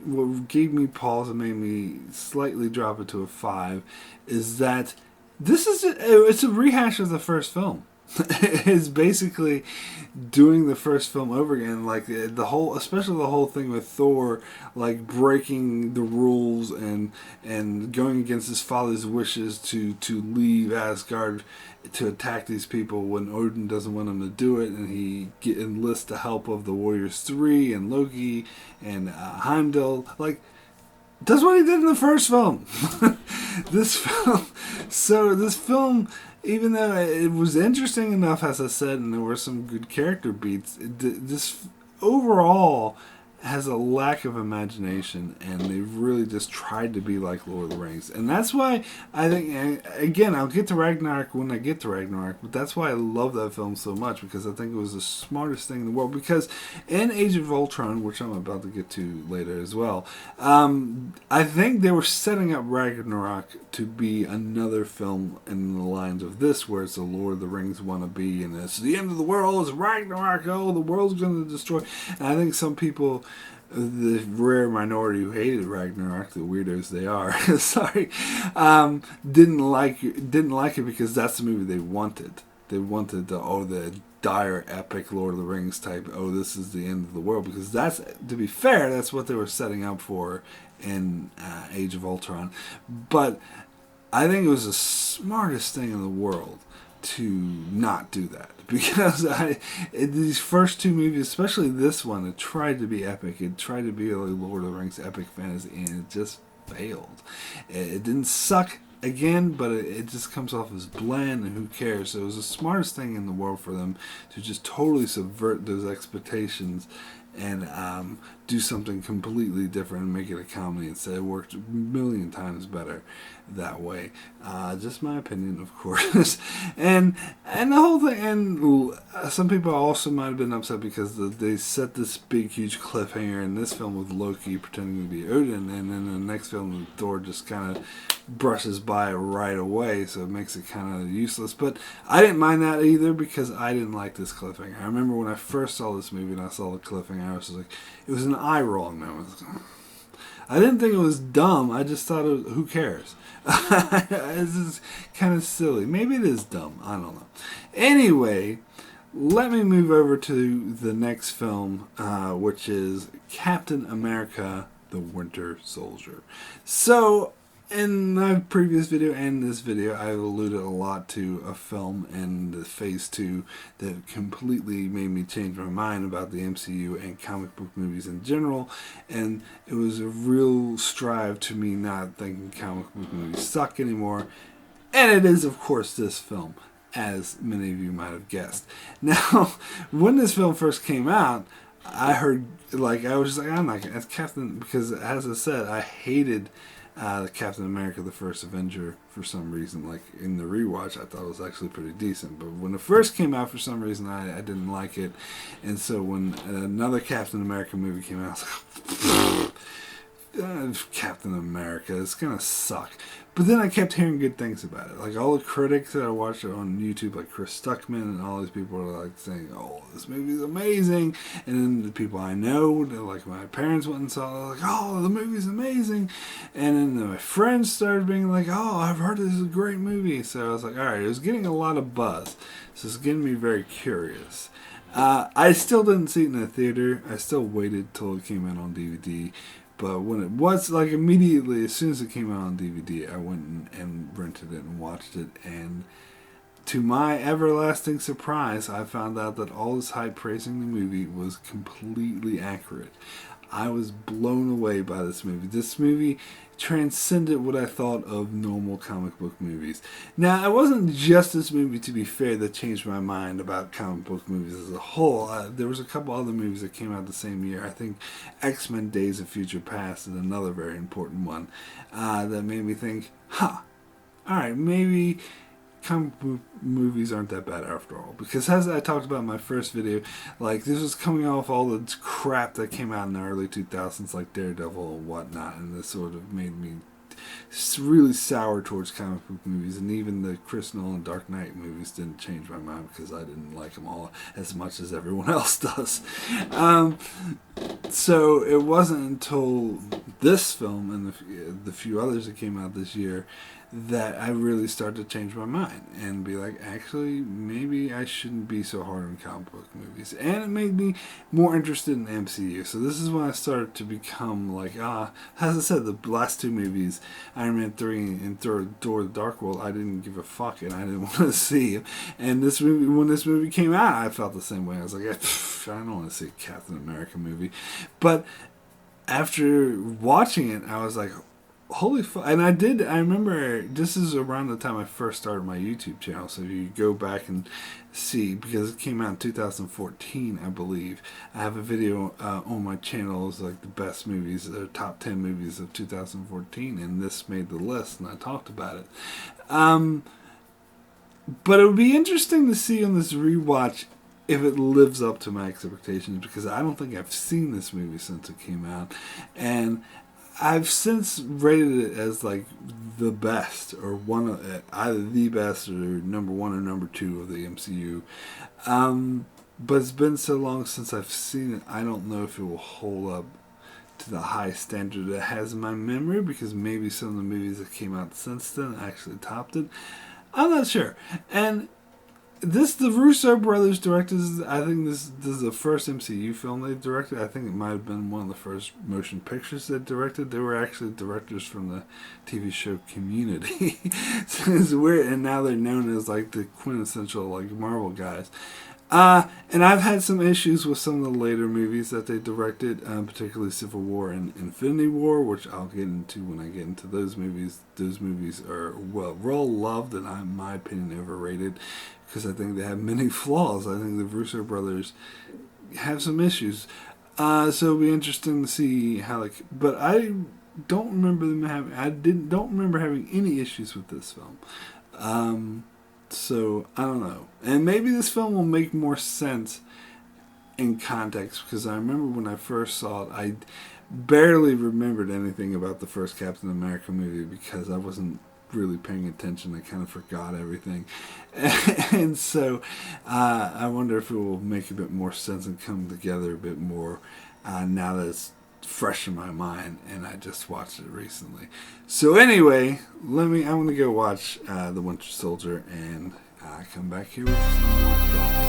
S1: what gave me pause and made me slightly drop it to a 5 is that it's a rehash of the first film. It's basically doing the first film over again, like especially the whole thing with Thor, like breaking the rules and going against his father's wishes to leave Asgard to attack these people when Odin doesn't want him to do it, and he enlists the help of the Warriors 3 and Loki and Heimdall. Like, that's what he did in the first film. This film, even though it was interesting enough, as I said, and there were some good character beats, this overall has a lack of imagination, and they really just tried to be like Lord of the Rings. And that's why I think, again, I'll get to Ragnarok when I get to Ragnarok, but that's why I love that film so much, because I think it was the smartest thing in the world. Because in Age of Ultron, which I'm about to get to later as well, I think they were setting up Ragnarok to be another film in the lines of this, where it's a Lord of the Rings wannabe, and it's the end of the world, it's Ragnarok, oh, the world's going to destroy. And I think some people, the rare minority who hated Ragnarok, the weirdos they are, sorry, didn't like it because that's the movie they wanted. They wanted the dire epic Lord of the Rings type, oh, this is the end of the world, because that's, to be fair, that's what they were setting up for in Age of Ultron. But I think it was the smartest thing in the world to not do that, because these first two movies, especially this one, it tried to be epic. It tried to be a Lord of the Rings epic fantasy, and it just failed. It didn't suck again, but it just comes off as bland, and who cares? So it was the smartest thing in the world for them to just totally subvert those expectations and do something completely different and make it a comedy instead. It worked a million times better that way. Just my opinion, of course. and the whole thing, and some people also might have been upset because they set this big, huge cliffhanger in this film with Loki pretending to be Odin, and then the next film Thor just kind of brushes by it right away, so it makes it kind of useless. But I didn't mind that either, because I didn't like this cliffhanger. I remember when I first saw this movie and I saw the cliffhanger, I was like, it was an eye-rolling moment. I didn't think it was dumb, I just thought, who cares? It's just kind of silly. Maybe it is dumb, I don't know. Anyway, let me move over to the next film, which is Captain America: The Winter Soldier. So, in my previous video and this video, I've alluded a lot to a film in the Phase 2 that completely made me change my mind about the MCU and comic book movies in general, and it was a real strive to me not thinking comic book movies suck anymore, and it is, of course, this film, as many of you might have guessed. Now, when this film first came out, I heard, I was just like, I'm not gonna, as Captain, because as I said, I hated Captain America: The First Avenger for some reason. Like, in the rewatch, I thought it was actually pretty decent, but when it first came out, for some reason, I didn't like it. And so when another Captain America movie came out, I was like, Captain America, it's gonna suck. But then I kept hearing good things about it. Like, all the critics that I watched on YouTube, like Chris Stuckman and all these people are like saying, oh, this movie's amazing. And then the people I know, like my parents went and saw it, they're like, oh, the movie's amazing. And then my friends started being like, oh, I've heard this is a great movie. So I was like, all right, it was getting a lot of buzz. So it's getting me very curious. I still didn't see it in the theater. I still waited till it came out on DVD. But when it was, like, immediately, as soon as it came out on DVD, I went and rented it and watched it. And to my everlasting surprise, I found out that all this hype praising the movie was completely accurate. I was blown away by this movie. This movie transcended what I thought of normal comic book movies. Now, it wasn't just this movie, to be fair, that changed my mind about comic book movies as a whole. There was a couple other movies that came out the same year. I think X-Men Days of Future Past is another very important one that made me think, alright, maybe comic book movies aren't that bad after all. Because as I talked about in my first video, like, this was coming off all the crap that came out in the early 2000s, like Daredevil and whatnot, and this sort of made me really sour towards comic book movies. And even the Chris Nolan Dark Knight movies didn't change my mind, because I didn't like them all as much as everyone else does. So it wasn't until this film and the few others that came out this year that I really started to change my mind and be like, actually, maybe I shouldn't be so hard on comic book movies. And it made me more interested in MCU. So this is when I started to become like, as I said, the last two movies, Iron Man 3 and Thor: The Dark World, I didn't give a fuck and I didn't want to see them. And this movie, when this movie came out, I felt the same way. I was like, I don't want to see a Captain America movie. But after watching it, I was like, holy fuck. And I remember, this is around the time I first started my YouTube channel, so if you go back and see, because it came out in 2014, I believe, I have a video on my channel, it's like the best movies, the top 10 movies of 2014, and this made the list, and I talked about it. But it would be interesting to see on this rewatch if it lives up to my expectations, because I don't think I've seen this movie since it came out, and I've since rated it as like the best, or one of either the best or number one or number two of the MCU. But it's been so long since I've seen it, I don't know if it will hold up to the high standard it has in my memory, because maybe some of the movies that came out since then actually topped it. I'm not sure. And the Russo brothers directed, I think this is the first MCU film they directed. I think it might have been one of the first motion pictures they directed. They were actually directors from the TV show Community. So it's weird, and now they're known as like the quintessential like Marvel guys. And I've had some issues with some of the later movies that they directed, particularly Civil War and Infinity War, which I'll get into when I get into those movies. Those movies are well loved and, in my opinion, overrated, because I think they have many flaws. I think the Russo brothers have some issues. So it'll be interesting to see how, like, but I don't remember them having, don't remember having any issues with this film. So I don't know. And maybe this film will make more sense in context, because I remember when I first saw it, I barely remembered anything about the first Captain America movie, because I wasn't really paying attention. I kind of forgot everything. And so I wonder if it will make a bit more sense and come together a bit more now that it's fresh in my mind and I just watched it recently. So anyway, I'm going to go watch The Winter Soldier and come back here with some more thoughts.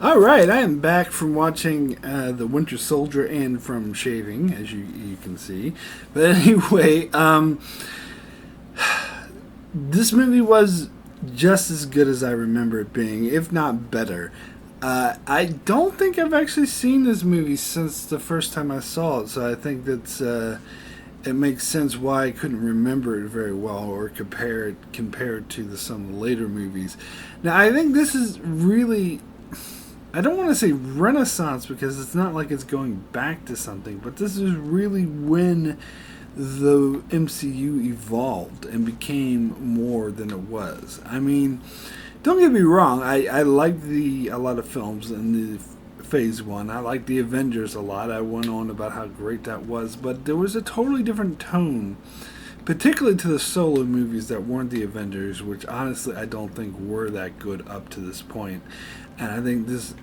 S1: Alright, I am back from watching The Winter Soldier and from shaving, as you can see. But anyway, this movie was just as good as I remember it being, if not better. I don't think I've actually seen this movie since the first time I saw it, so I think that's it makes sense why I couldn't remember it very well or compare it to some of the later movies. Now, I think this is really, I don't want to say Renaissance, because it's not like it's going back to something, but this is really when the MCU evolved and became more than it was. I mean, don't get me wrong, I liked a lot of films in the Phase 1. I liked the Avengers a lot. I went on about how great that was, but there was a totally different tone, particularly to the solo movies that weren't the Avengers, which honestly I don't think were that good up to this point. And I think this,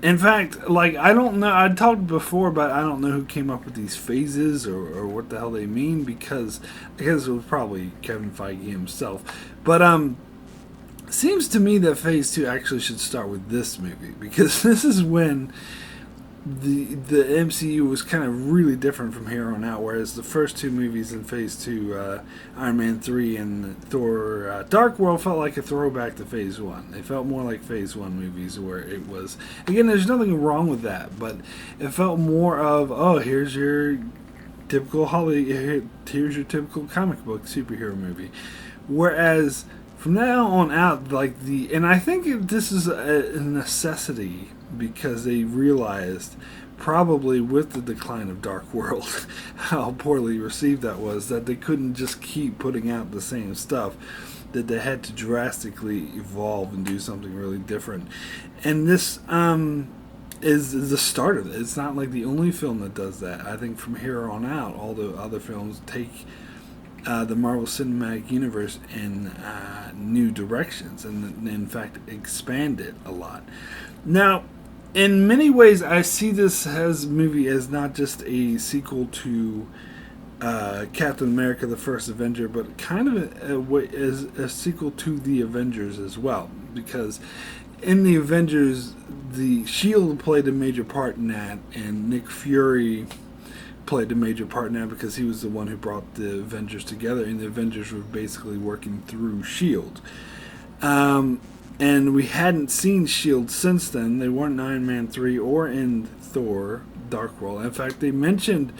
S1: in fact, like, I don't know, I talked before about I don't know who came up with these phases or what the hell they mean, because I guess it was probably Kevin Feige himself. But seems to me that Phase 2 actually should start with this movie, because this is when the MCU was kind of really different from here on out, whereas the first two movies in Phase 2, Iron Man 3 and Thor Dark World, felt like a throwback to Phase 1. They felt more like Phase 1 movies, where it was, again, there's nothing wrong with that, but it felt more of, oh, here's your typical here's your typical comic book superhero movie. Whereas from now on out, and I think this is a necessity, because they realized, probably with the decline of Dark World, how poorly received that was, that they couldn't just keep putting out the same stuff, that they had to drastically evolve and do something really different. And this is the start of it. It's not like the only film that does that. I think from here on out, all the other films take the Marvel Cinematic Universe in new directions, and in fact expand it a lot. Now, in many ways, I see this movie as not just a sequel to Captain America: The First Avenger, but kind of as a sequel to the Avengers as well. Because in the Avengers, the Shield played a major part in that, and Nick Fury played a major part in that because he was the one who brought the Avengers together, and the Avengers were basically working through Shield. And we hadn't seen S.H.I.E.L.D. since then. They weren't in Iron Man 3 or in Thor Dark World. In fact, they mentioned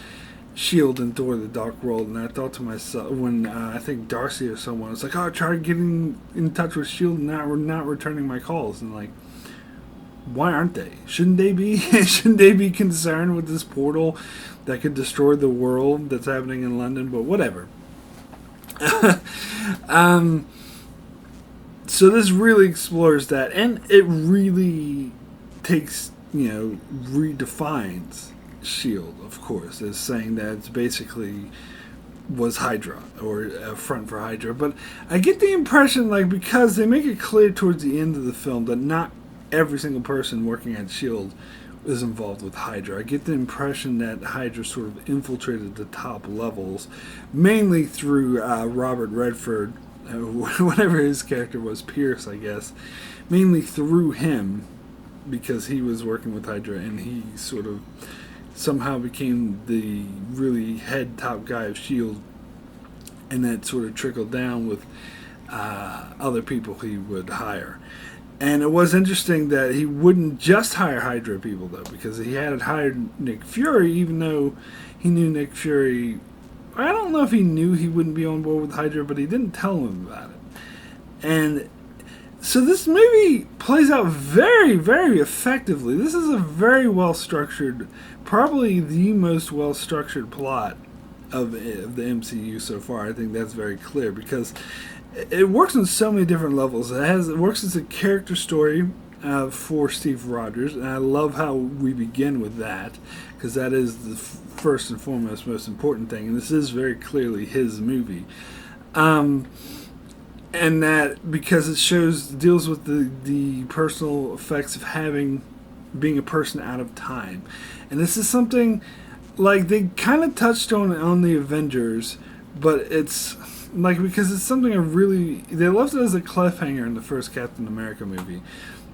S1: S.H.I.E.L.D. in Thor the Dark World, and I thought to myself, when I think Darcy or someone was like, oh, try getting in touch with S.H.I.E.L.D. and not returning my calls. And like, why aren't they? Shouldn't they be? Shouldn't they be concerned with this portal that could destroy the world that's happening in London? But whatever. So this really explores that, and it really takes, redefines S.H.I.E.L.D., of course, as saying that it's basically was Hydra, or a front for Hydra. But I get the impression, because they make it clear towards the end of the film that not every single person working at S.H.I.E.L.D. is involved with Hydra. I get the impression that Hydra sort of infiltrated the top levels, mainly through Robert Redford, whatever his character was, Pierce, I guess, mainly through him, because he was working with Hydra, and he sort of somehow became the really head top guy of S.H.I.E.L.D., and that sort of trickled down with other people he would hire. And it was interesting that he wouldn't just hire Hydra people, though, because he had hired Nick Fury, even though he knew Nick Fury. I don't know if he knew he wouldn't be on board with Hydra, but he didn't tell him about it. And so this movie plays out very, very effectively. This is a very well-structured, probably the most well-structured plot of the MCU so far. I think that's very clear, because it works on so many different levels. It works as a character story for Steve Rogers, and I love how we begin with that, because that is the first and foremost most important thing, and this is very clearly his movie. And that because it deals with the personal effects of being a person out of time. And this is something they kind of touched on the Avengers, but it's because it's something they left it as a cliffhanger in the first Captain America movie,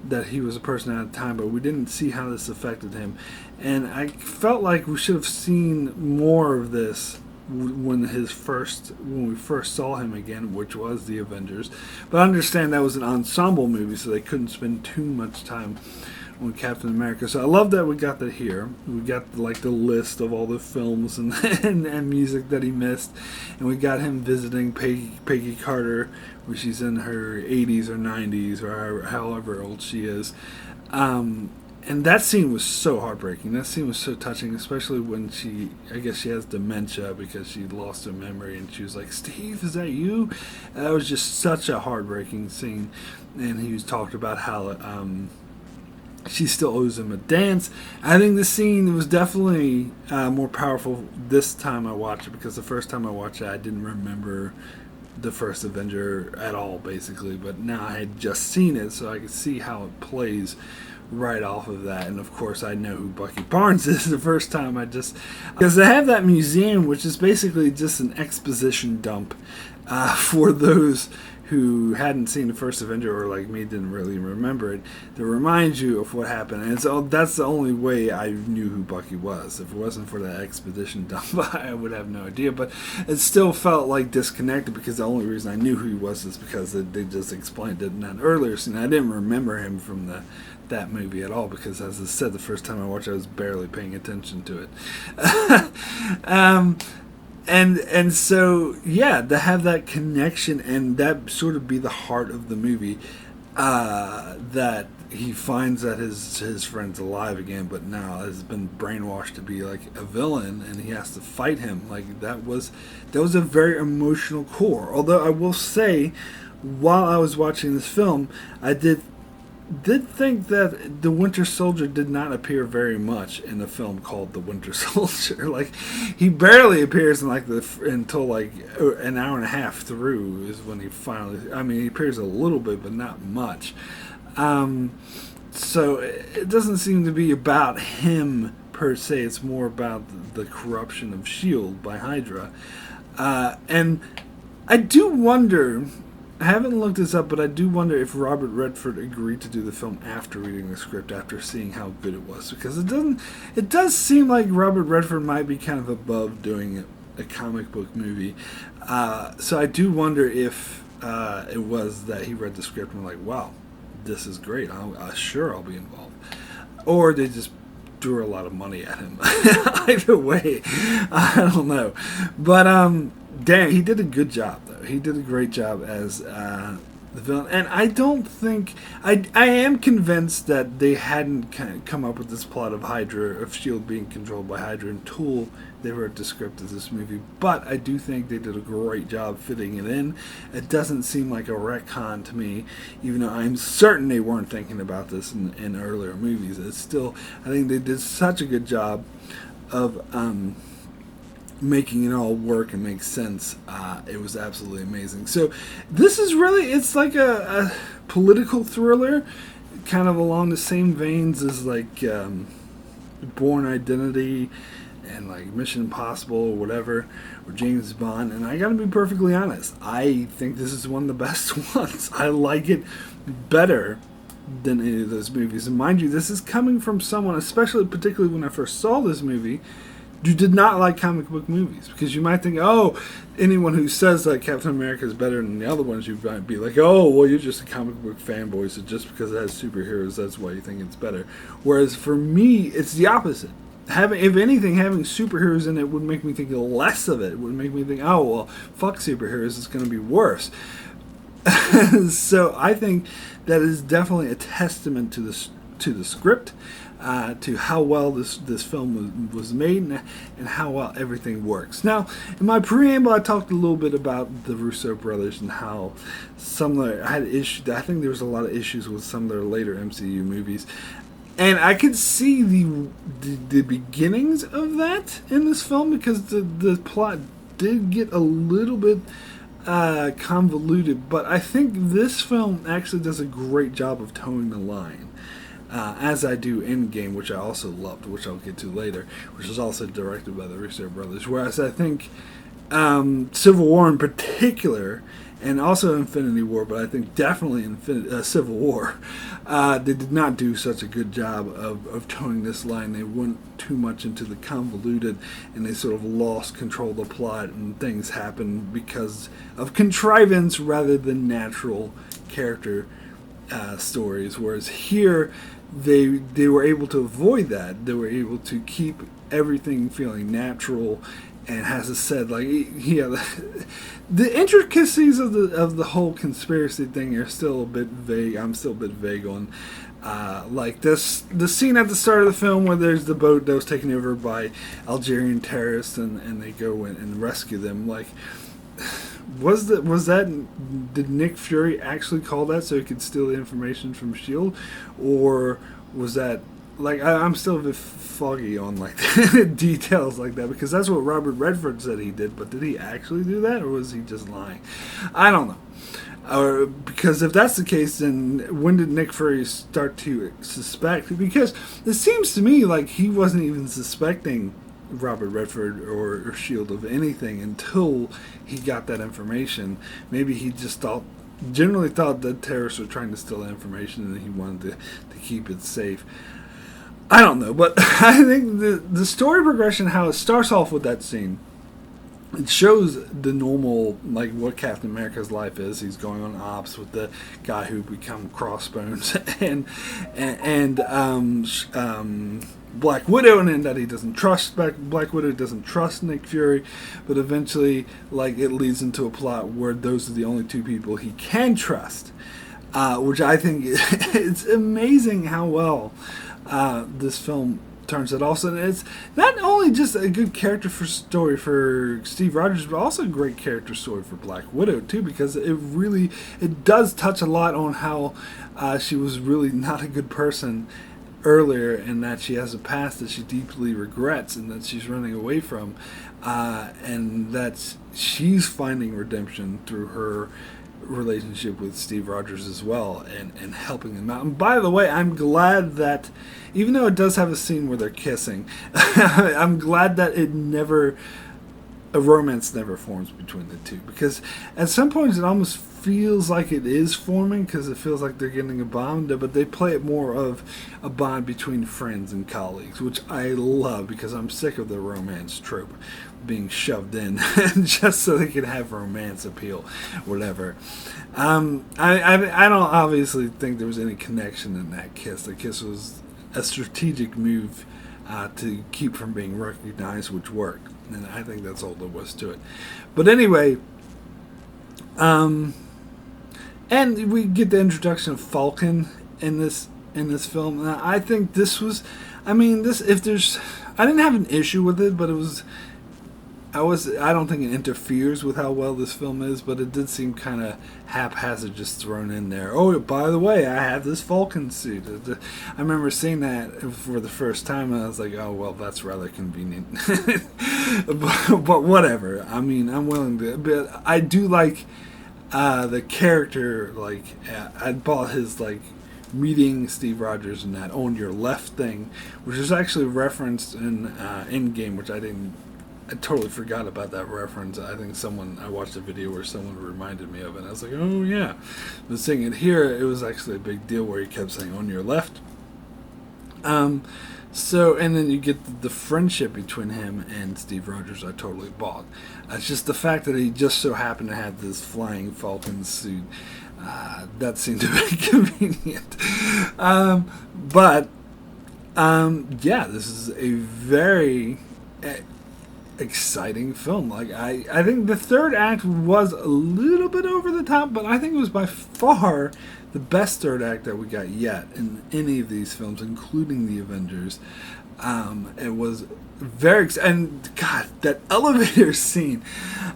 S1: that he was a person out of time, but we didn't see how this affected him. And I felt like we should have seen more of this when we first saw him again, which was the Avengers. But I understand that was an ensemble movie, so they couldn't spend too much time on Captain America. So I love that we got that here. We got the list of all the films and and music that he missed, and we got him visiting Peggy Carter, where she's in her 80s or 90s or however old she is. And that scene was so heartbreaking. That scene was so touching, especially when I guess she has dementia because she lost her memory, and she was like, "Steve, is that you?" And that was just such a heartbreaking scene. And he was talked about how she still owes him a dance. I think the scene was definitely more powerful this time I watched it, because the first time I watched it, I didn't remember the first Avenger at all, basically. But now I had just seen it, so I could see how it plays right off of that. And of course I know who Bucky Barnes is the first time because they have that museum, which is basically just an exposition dump for those who hadn't seen the first Avenger or like me didn't really remember it, to remind you of what happened. And so that's the only way I knew who Bucky was. If it wasn't for that expedition done by, I would have no idea. But it still felt like disconnected, because the only reason I knew who he was is because they just explained it in that earlier scene. I didn't remember him from that movie at all, because as I said, the first time I watched it, I was barely paying attention to it. And so, yeah, to have that connection and that sort of be the heart of the movie, that he finds that his friend's alive again, but now has been brainwashed to be like a villain, and he has to fight him. Like that was a very emotional core. Although I will say, while I was watching this film, I did think that the Winter Soldier did not appear very much in the film called The Winter Soldier. Like, he barely appears in until like an hour and a half through is when he finally. I mean, he appears a little bit, but not much. So it doesn't seem to be about him per se. It's more about the corruption of S.H.I.E.L.D. by Hydra, and I do wonder. I haven't looked this up, but I do wonder if Robert Redford agreed to do the film after reading the script, after seeing how good it was, because it does seem like Robert Redford might be kind of above doing a comic book movie. So I do wonder if it was that he read the script and was like, wow, this is great. I'll be involved. Or they just threw a lot of money at him. Either way, I don't know. But damn, he did a good job, though. He did a great job as the villain. And I don't think... I am convinced that they hadn't come up with this plot of Hydra, of S.H.I.E.L.D. being controlled by Hydra until they wrote the script of this movie. But I do think they did a great job fitting it in. It doesn't seem like a retcon to me, even though I'm certain they weren't thinking about this in earlier movies. It's still... I think they did such a good job of... making it all work and make sense. It was absolutely amazing. So this is really, it's like a political thriller, kind of along the same veins as like Bourne Identity and like Mission Impossible or whatever, or James Bond. And I gotta be perfectly honest, I think this is one of the best ones. I like it better than any of those movies. And mind you, this is coming from someone, particularly when I first saw this movie, you did not like comic book movies, because you might think, oh, anyone who says that Captain America is better than the other ones, you might be like, oh, well, you're just a comic book fanboy, so just because it has superheroes, that's why you think it's better. Whereas for me, it's the opposite. If anything, having superheroes in it would make me think less of it. It would make me think, oh, well, fuck superheroes, it's going to be worse. So I think that is definitely a testament to the script, to how well this film was made, and how well everything works. Now, in my preamble, I talked a little bit about the Russo brothers and how some of their, I had issues. I think there was a lot of issues with some of their later MCU movies, and I could see the beginnings of that in this film, because the plot did get a little bit convoluted, but I think this film actually does a great job of towing the line. As I do Endgame, which I also loved, which I'll get to later, which was also directed by the Russo brothers. Whereas I think Civil War in particular, and also Infinity War, but I think definitely Civil War, they did not do such a good job of towing this line. They went too much into the convoluted, and they sort of lost control of the plot, and things happened because of contrivance rather than natural character stories. Whereas here, they were able to avoid that. They were able to keep everything feeling natural, and as I said, like, yeah, the intricacies of the whole conspiracy thing are still a bit vague. I'm still a bit vague on like the scene at the start of the film where there's the boat that was taken over by Algerian terrorists, and they go in and rescue them. Like, did Nick Fury actually call that so he could steal the information from S.H.I.E.L.D., or was that, like, I'm still a bit foggy on like details like that, because that's what Robert Redford said he did, but did he actually do that, or was he just lying? I don't know. Or, because if that's the case, then when did Nick Fury start to suspect? Because it seems to me like he wasn't even suspecting Robert Redford or S.H.I.E.L.D. of anything until he got that information. Maybe he just thought generally thought that terrorists were trying to steal information and he wanted to keep it safe. I don't know, but I think the story progression, how it starts off with that scene, it shows the normal, like, what Captain America's life is. He's going on ops with the guy who become Crossbones and Black Widow, and that he doesn't trust Black Widow doesn't trust Nick Fury, but eventually, like, it leads into a plot where those are the only two people he can trust, which I think it's amazing how well this film turns it. Also, it's not only just a good character story for Steve Rogers, but also a great character story for Black Widow too, because it does touch a lot on how she was really not a good person earlier, and that she has a past that she deeply regrets and that she's running away from, and that she's finding redemption through her relationship with Steve Rogers as well, and helping him out. And by the way, I'm glad that, even though it does have a scene where they're kissing, I'm glad that a romance never forms between the two, because at some points it almost feels like it is forming, because it feels like they're getting a bond, but they play it more of a bond between friends and colleagues, which I love, because I'm sick of the romance trope being shoved in just so they can have romance appeal, whatever. I don't obviously think there was any connection in that kiss. The kiss was a strategic move to keep from being recognized, which worked, and I think that's all there was to it. But anyway, and we get the introduction of Falcon in this film. And I think this was, I didn't have an issue with it, but I don't think it interferes with how well this film is, but it did seem kind of haphazard, just thrown in there. Oh, by the way, I have this Falcon suit. I remember seeing that for the first time, and I was like, oh, well, that's rather convenient. but whatever. I mean, I'm willing to. But I do like the character. Like, I bought his, like, meeting Steve Rogers and that "on your left" thing, which is actually referenced in Endgame, which I totally forgot about that reference. I think I watched a video where someone reminded me of it, and I was like, oh yeah. But seeing it here, it was actually a big deal where he kept saying "on your left." So, and then you get the friendship between him and Steve Rogers. I totally bought. It's just the fact that he just so happened to have this flying Falcon suit. That seemed to be convenient. Yeah, this is a very exciting film. Like, I think the third act was a little bit over the top, but I think it was by far the best third act that we got yet in any of these films, including the Avengers. It was very and God, that elevator scene.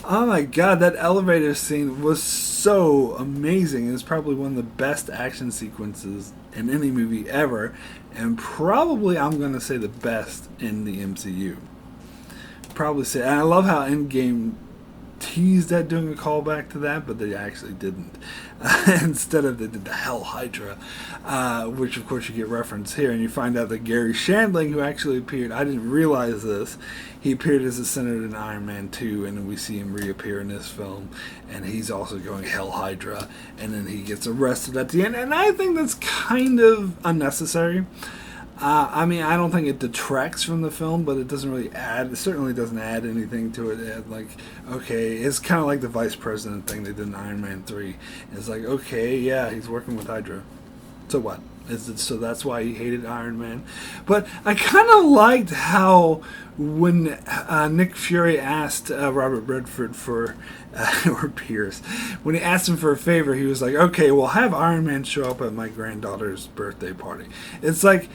S1: Oh my God, that elevator scene was so amazing. It's probably one of the best action sequences in any movie ever, and probably, I'm going to say, the best in the MCU. Probably say, and I love how Endgame teased at doing a callback to that, but they actually didn't. Instead of, they did the Hell Hydra, which of course you get referenced here, and you find out that Gary Shandling, who actually appeared, I didn't realize this, he appeared as a senator in Iron Man 2, and then we see him reappear in this film, and he's also going Hell Hydra, and then he gets arrested at the end, and I think that's kind of unnecessary. I don't think it detracts from the film, but it doesn't really it certainly doesn't add anything to it. Okay, it's kind of like the Vice President thing they did in Iron Man 3. It's like, okay, yeah, he's working with Hydra. So what? So that's why he hated Iron Man? But I kind of liked how when Nick Fury asked Robert Redford or Pierce, when he asked him for a favor, he was like, okay, well, have Iron Man show up at my granddaughter's birthday party. It's like,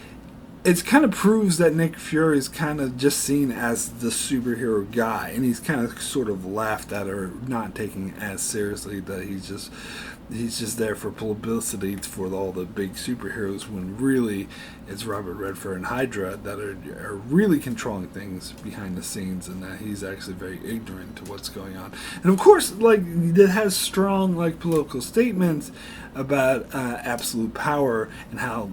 S1: it kind of proves that Nick Fury is kind of just seen as the superhero guy, and he's kind of sort of laughed at or not taking as seriously, that he's just there for publicity for all the big superheroes, when really it's Robert Redford and Hydra that are really controlling things behind the scenes, and that he's actually very ignorant to what's going on. And of course, like, it has strong, like, political statements about absolute power and how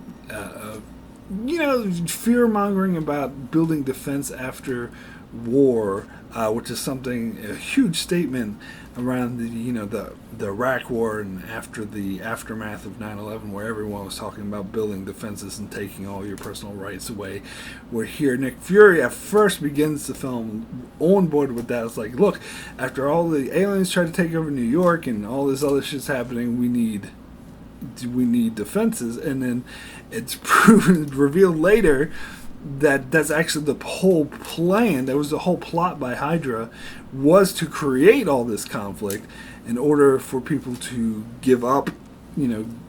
S1: fear-mongering about building defense after war which is a huge statement around the Iraq War and after the aftermath of 9/11, where everyone was talking about building defenses and taking all your personal rights away. Where here Nick Fury at first begins the film on board with that. It's like, look, after all the aliens tried to take over New York and all this other shit's happening, we need defenses. And then it's revealed later that that's actually the whole plan. That was the whole plot by Hydra, was to create all this conflict in order for people to give up,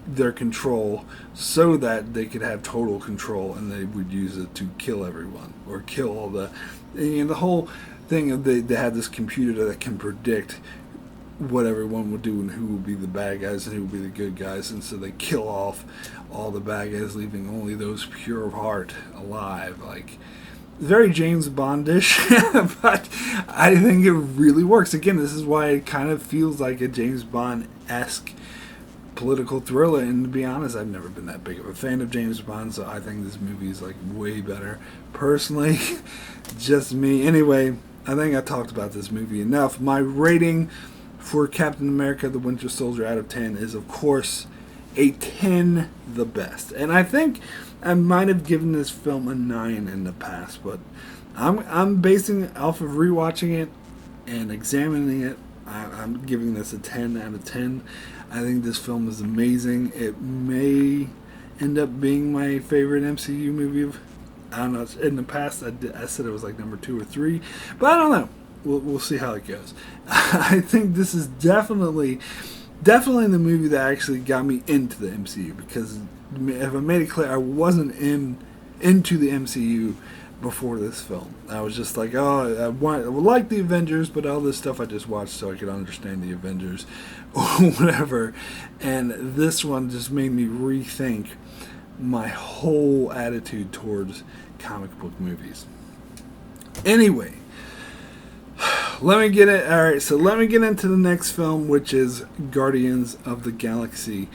S1: their control, so that they could have total control, and they would use it to kill everyone or kill all the whole thing of they had this computer that can predict what everyone would do and who would be the bad guys and who would be the good guys, and so they kill off all the bad guys, leaving only those pure of heart alive. Like, very James Bondish, but I think it really works. Again, this is why it kind of feels like a James Bond-esque political thriller, and to be honest, I've never been that big of a fan of James Bond, so I think this movie is like way better personally. Just me. Anyway, I think I talked about this movie enough. My rating for Captain America the Winter Soldier out of 10 is, of course, a 10 the best. And I think I might have given this film a 9 in the past, but I'm basing it off of rewatching it and examining it. I'm giving this a 10 out of 10. I think this film is amazing. It may end up being my favorite MCU movie. I don't know. In the past, I said it was like number 2 or 3, but I don't know. We'll see how it goes. I think this is definitely the movie that actually got me into the MCU, because if I made it clear, I wasn't into the MCU before this film. I was just like, I would like the Avengers, but all this stuff I just watched so I could understand the Avengers or whatever. And this one just made me rethink my whole attitude towards comic book movies. Anyway, let me get into the next film, which is Guardians of the Galaxy.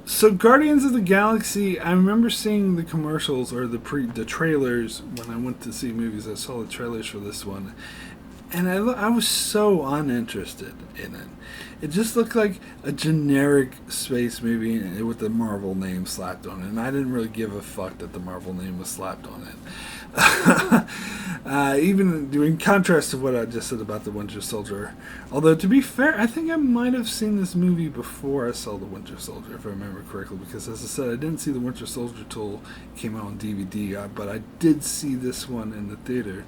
S1: So Guardians of the Galaxy, I remember seeing the commercials or the trailers when I went to see movies. I saw the trailers for this one, and I was so uninterested in it. It just looked like a generic space movie with the Marvel name slapped on it, and I didn't really give a fuck that the Marvel name was slapped on it. Even in contrast to what I just said about the Winter Soldier. Although, to be fair, I think I might have seen this movie before I saw the Winter Soldier, if I remember correctly, because as I said, I didn't see the Winter Soldier till it came out on DVD, but I did see this one in the theater.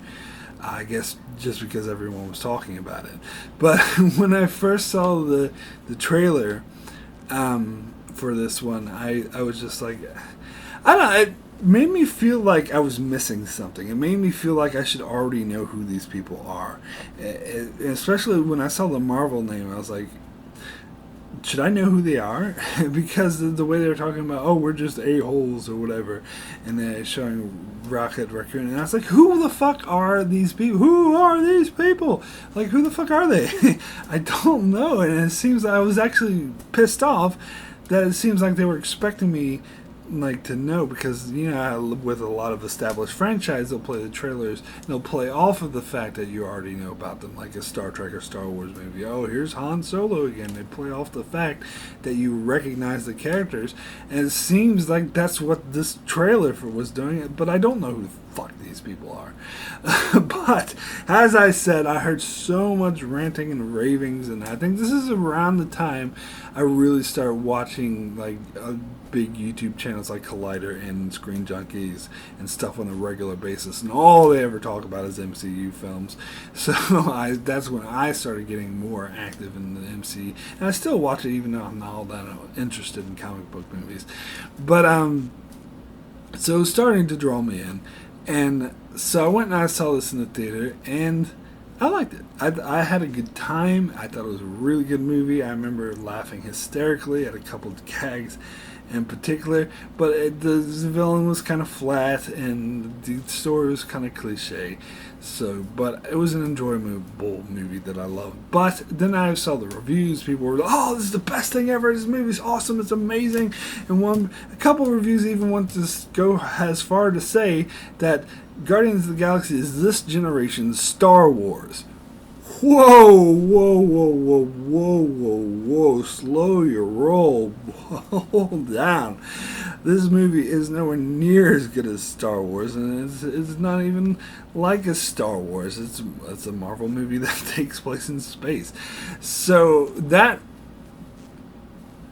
S1: I guess just because everyone was talking about it. But when I first saw the trailer for this one, I was just like, I don't know, it made me feel like I was missing something. It made me feel like I should already know who these people are. Especially when I saw the Marvel name, I was like, should I know who they are? Because the way they were talking about, we're just a-holes or whatever, and they're showing Rocket Raccoon, and I was like, who the fuck are these people? Who are these people? Like, who the fuck are they? I don't know, and it seems I was actually pissed off that it seems like they were expecting me to know, because with a lot of established franchises, they'll play the trailers and they'll play off of the fact that you already know about them, like a Star Trek or Star Wars movie. Here's Han Solo again. They play off the fact that you recognize the characters, and it seems like that's what this trailer was doing, but I don't know who the fuck these people are. But as I said, I heard so much ranting and ravings, and I think this is around the time I really started watching big YouTube channels like Collider and Screen Junkies and stuff on a regular basis, and all they ever talk about is MCU films. So that's when I started getting more active in the MCU, and I still watch it even though I'm not all that interested in comic book movies. But so it was starting to draw me in, and so I went and I saw this in the theater, and I liked it. I had a good time. I thought it was a really good movie. I remember laughing hysterically at a couple of gags, in particular, but the villain was kind of flat and the story was kind of cliche. So, but it was an enjoyable movie that I loved. But then I saw the reviews. People were like, "Oh, this is the best thing ever. This movie's awesome. It's amazing." And a couple of reviews even went to go as far to say that Guardians of the Galaxy is this generation's Star Wars. Whoa, whoa, whoa, whoa, whoa, whoa, whoa. Slow your roll. Hold down. This movie is nowhere near as good as Star Wars, and it's not even like a Star Wars. It's a Marvel movie that takes place in space. So that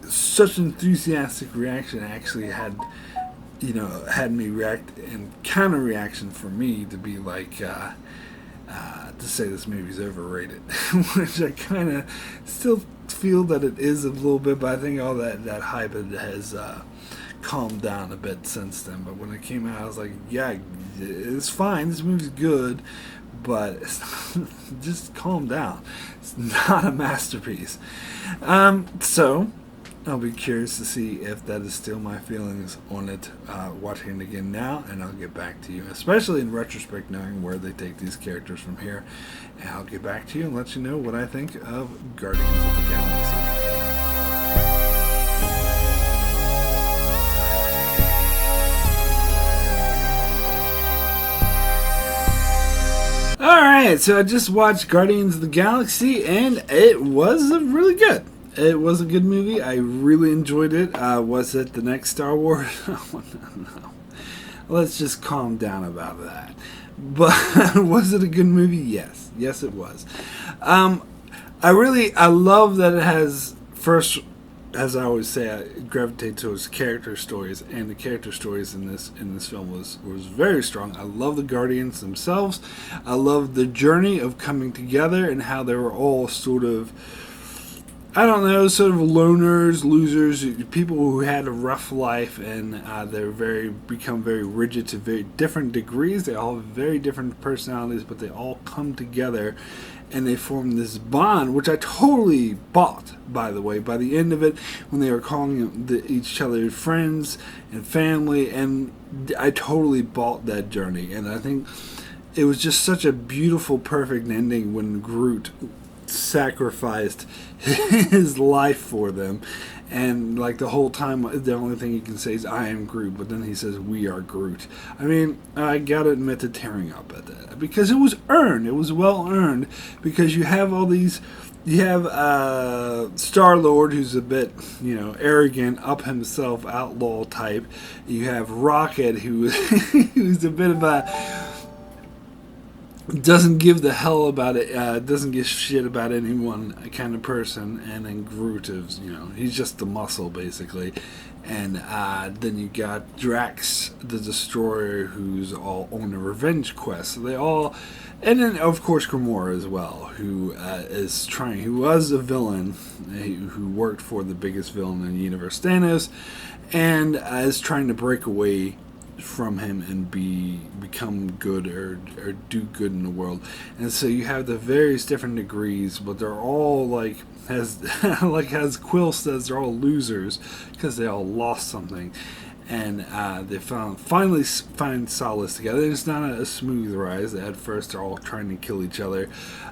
S1: such enthusiastic reaction actually had me react, and counter reaction for me to be like, to say this movie's overrated, which I kind of still feel that it is a little bit, but I think all that hype has calmed down a bit since then. But when it came out, I was like, yeah, it's fine, this movie's good, but it's just calm down. It's not a masterpiece. So I'll be curious to see if that is still my feelings on it watching it again now, and I'll get back to you, especially in retrospect, knowing where they take these characters from here. And I'll get back to you and let you know what I think of Guardians of the Galaxy. Alright, so I just watched Guardians of the Galaxy, and it was really good. It was a good movie. I really enjoyed it. Was it the next Star Wars? Oh, no. Let's just calm down about that. But was it a good movie? Yes. Yes, it was. I love that it has, first, as I always say, I gravitate towards character stories, and the character stories in this film was very strong. I love the Guardians themselves. I love the journey of coming together and how they were all sort of, I don't know, sort of loners, losers, people who had a rough life, and they're become very rigid to very different degrees. They all have very different personalities, but they all come together and they form this bond, which I totally bought, by the way. By the end of it, when they were calling each other friends and family, and I totally bought that journey. And I think it was just such a beautiful, perfect ending when Groot sacrificed his life for them, and like the whole time the only thing he can say is "I am Groot," but then he says "We are Groot." I mean, I gotta admit to tearing up at that, because it was earned. It was well earned, because you have all these. You have Star-Lord, who's a bit, arrogant, up himself, outlaw type. You have Rocket, who's a bit of a doesn't give the hell about it, doesn't give shit about anyone kind of person. And then Groot is, he's just the muscle, basically. And then you got Drax the Destroyer, who's all on a revenge quest. So they all, and then of course Gamora as well, who was a villain, who worked for the biggest villain in the universe, Thanos, and is trying to break away from him and become good or do good in the world. And so you have the various different degrees, but they're all like, as Quill says, they're all losers because they all lost something, and they finally find solace together. And it's not a smooth rise. At first they're all trying to kill each other,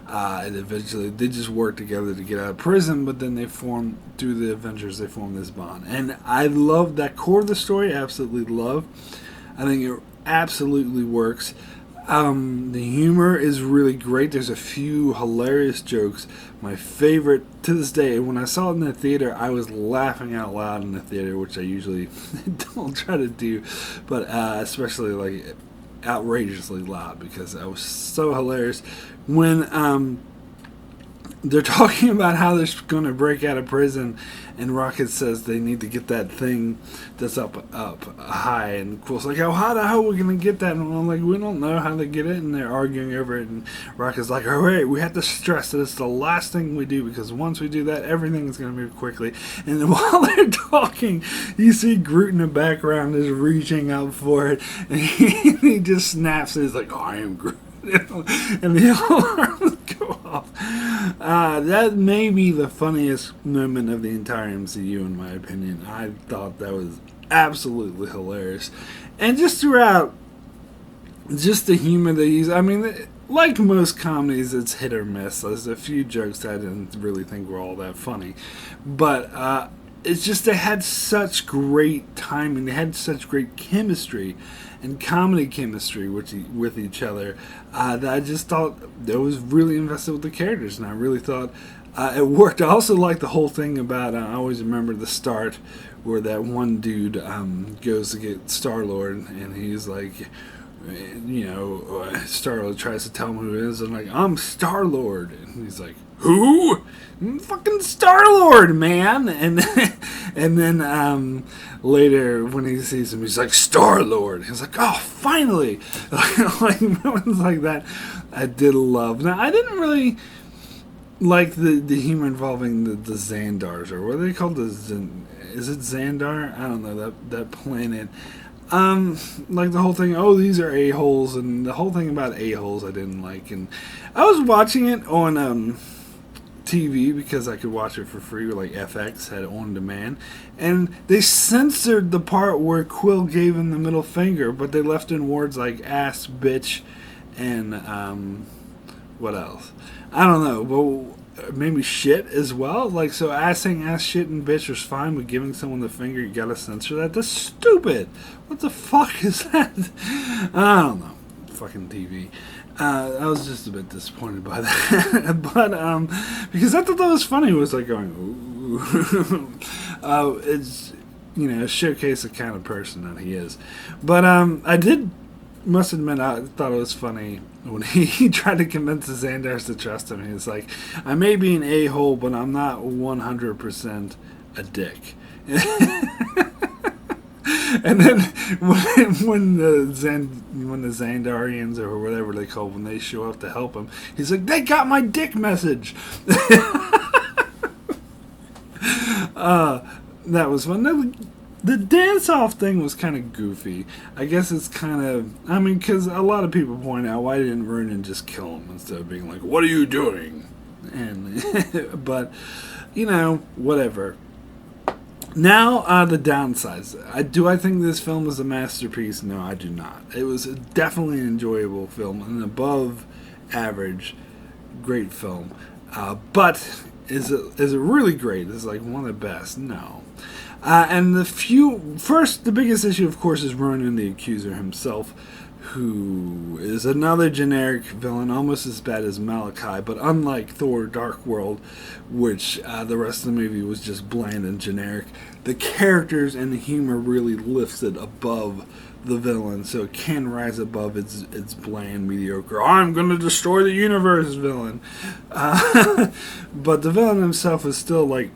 S1: and eventually they just work together to get out of prison, but then through the Avengers, they form this bond. And I love that core of the story. I absolutely love. I think it absolutely works. The humor is really great. There's a few hilarious jokes. My favorite to this day, when I saw it in the theater, I was laughing out loud in the theater, which I usually don't try to do, but especially like outrageously loud, because I was so hilarious when they're talking about how they're going to break out of prison, and Rocket says they need to get that thing that's up high, and Quill's like, "Oh, how the hell are we going to get that?" And I'm like, "We don't know how to get it," and they're arguing over it, and Rocket's like, "All right, we have to stress that it's the last thing we do, because once we do that, everything is going to move quickly." And then while they're talking, you see Groot in the background is reaching out for it, and he just snaps, and he's like, "Oh, I am Groot." And the alarms go off. off. That may be the funniest moment of the entire MCU, in my opinion. I thought that was absolutely hilarious. And just throughout, just the humor they use. I mean, like most comedies, it's hit or miss. There's a few jokes that I didn't really think were all that funny. But it's just they had such great timing. They had such great chemistry and comedy chemistry with each other that I just thought I was really invested with the characters. And I really thought it worked. I also like the whole thing about, I always remember the start where that one dude goes to get Star-Lord, and he's like, Star-Lord tries to tell him who it is, and like, I'm Star-Lord, and he's like, who? I'm fucking Star-Lord, man. And then later when he sees him, he's like, Star-Lord. He's like, oh, finally. Like moments like that I did love. Now, I didn't really like the humor involving the Xandars, or what are they called? Is it Xandar? I don't know, that planet. Like the whole thing, oh, these are a-holes, and the whole thing about a-holes I didn't like. And I was watching it on TV because I could watch it for free, like FX had it on demand, and they censored the part where Quill gave him the middle finger, but they left in words like ass, bitch, and what else? I don't know, but maybe shit as well. Like, so saying ass, shit, and bitch was fine, but giving someone the finger, you gotta censor that? That's stupid. What the fuck is that? I don't know. Fucking TV. I was just a bit disappointed by that. But, because I thought that was funny. It was like going, ooh. It's, showcase the kind of person that he is. But, must admit, I thought it was funny when he tried to convince the Xandars to trust him. He was like, I may be an a-hole, but I'm not 100% a dick. And then when the Xandarians, or whatever they call when they show up to help him, he's like, they got my dick message. That was fun. The dance-off thing was kind of goofy. I guess it's kind of, because a lot of people point out, why didn't Ronan just kill him instead of being like, what are you doing? And but, whatever. Now, the downsides. Do I think this film is a masterpiece? No, I do not. It was definitely an enjoyable film, an above average great film. But is it really great? Is it like one of the best? No. And the biggest issue, of course, is Ronan the Accuser himself, who is another generic villain, almost as bad as Malachi, but unlike Thor Dark World, which the rest of the movie was just bland and generic, the characters and the humor really lifts it above the villain, so it can rise above its bland, mediocre, I'm going to destroy the universe villain. But the villain himself is still like,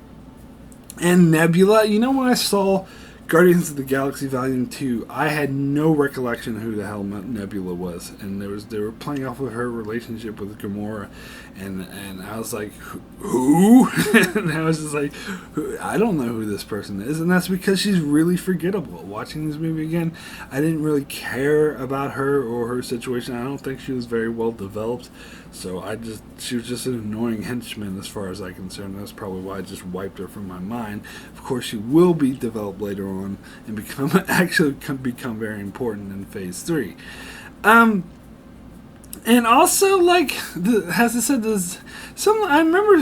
S1: and Nebula, when I saw Guardians of the Galaxy Volume 2, I had no recollection of who the hell Nebula was, and they were playing off of her relationship with Gamora, and I was like, who? And I was just like, I don't know who this person is, and that's because she's really forgettable. Watching this movie again, I didn't really care about her or her situation. I don't think she was very well developed, so she was just an annoying henchman as far as I'm concerned. That's probably why I just wiped her from my mind. Of course, she will be developed later on and become very important in Phase 3. And also, like, as I said, I remember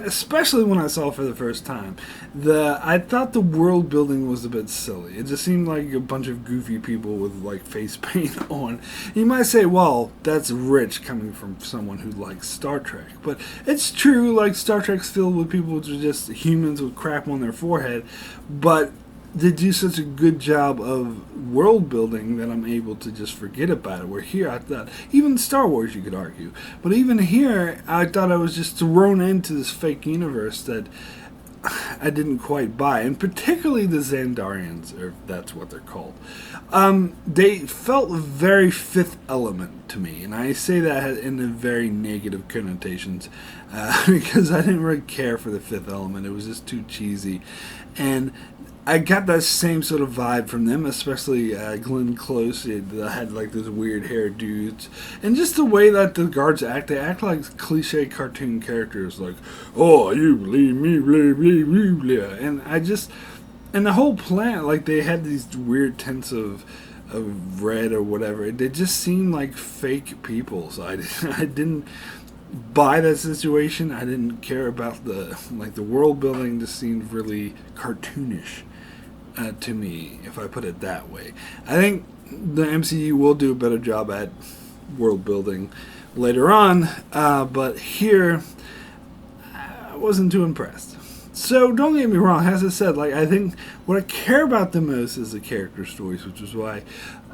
S1: especially when I saw it for the first time, I thought the world building was a bit silly. It just seemed like a bunch of goofy people with, like, face paint on. You might say, well, that's rich coming from someone who likes Star Trek. But it's true, like, Star Trek's filled with people which are just humans with crap on their forehead. But they do such a good job of world building that I'm able to just forget about it. Where here I thought, even Star Wars you could argue, but even here I thought I was just thrown into this fake universe that I didn't quite buy, and particularly the Xandarians, or if that's what they're called. They felt very Fifth Element to me, and I say that in a very negative connotations, because I didn't really care for the Fifth Element. It was just too cheesy, and I got that same sort of vibe from them, especially Glenn Close. It had like those weird hair dudes, and just the way that the guards act. They act like cliche cartoon characters, like "Oh, you believe me, blah, blah, blah, blah." And and the whole plant, like they had these weird tints of red or whatever. They just seemed like fake people. So I didn't buy that situation. I didn't care about the world building. Just seemed really cartoonish to me, if I put it that way. I think the MCU will do a better job at world building later on, but here I wasn't too impressed. So don't get me wrong, as I said, like I think what I care about the most is the character stories, which is why,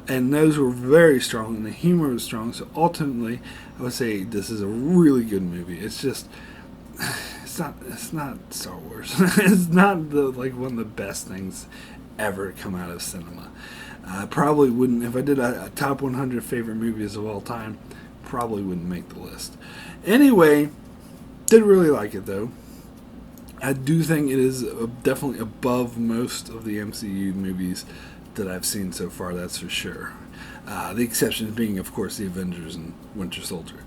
S1: and those were very strong, and the humor was strong. So ultimately, I would say this is a really good movie. It's just, it's not Star Wars. It's not one of the best things ever come out of cinema. Probably wouldn't, if I did a top 100 favorite movies of all time, probably wouldn't make the list. Anyway, did really like it though. I do think it is definitely above most of the MCU movies that I've seen so far, that's for sure. The exceptions being, of course, the Avengers and Winter Soldier.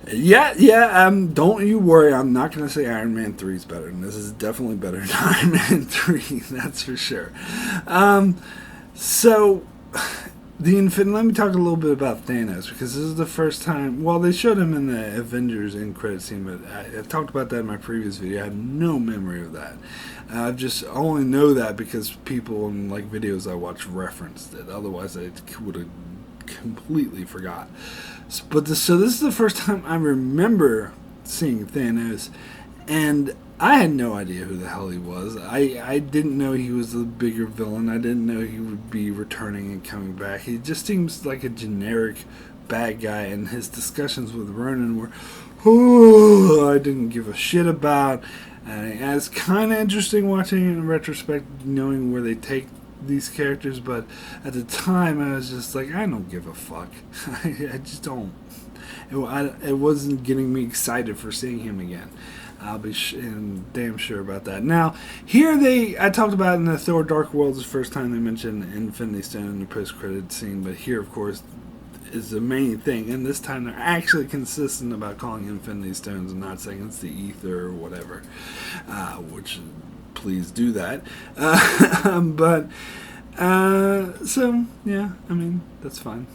S1: Don't you worry, I'm not going to say Iron Man 3 is better, and this is definitely better than Iron Man 3, that's for sure. Let me talk a little bit about Thanos, because this is the first time, well, they showed him in the Avengers end credit scene, but I talked about that in my previous video. I have no memory of that. I just only know that because people in like videos I watched referenced it. Otherwise, I would have completely forgot. So this is the first time I remember seeing Thanos, and I had no idea who the hell he was. I didn't know he was the bigger villain. I didn't know he would be returning and coming back. He just seems like a generic bad guy, and his discussions with Ronan were, I didn't give a shit about. And it's kind of interesting watching it in retrospect, knowing where they take these characters, but at the time I was just like, I don't give a fuck. I just don't. It wasn't getting me excited for seeing him again. I'll be damn sure about that. Now, here I talked about in the Thor Dark World is the first time they mentioned Infinity Stone in the post-credit scene, but here, of course, is the main thing, and this time they're actually consistent about calling Infinity Stones and not saying it's the ether or whatever, which, please do that. That's fine.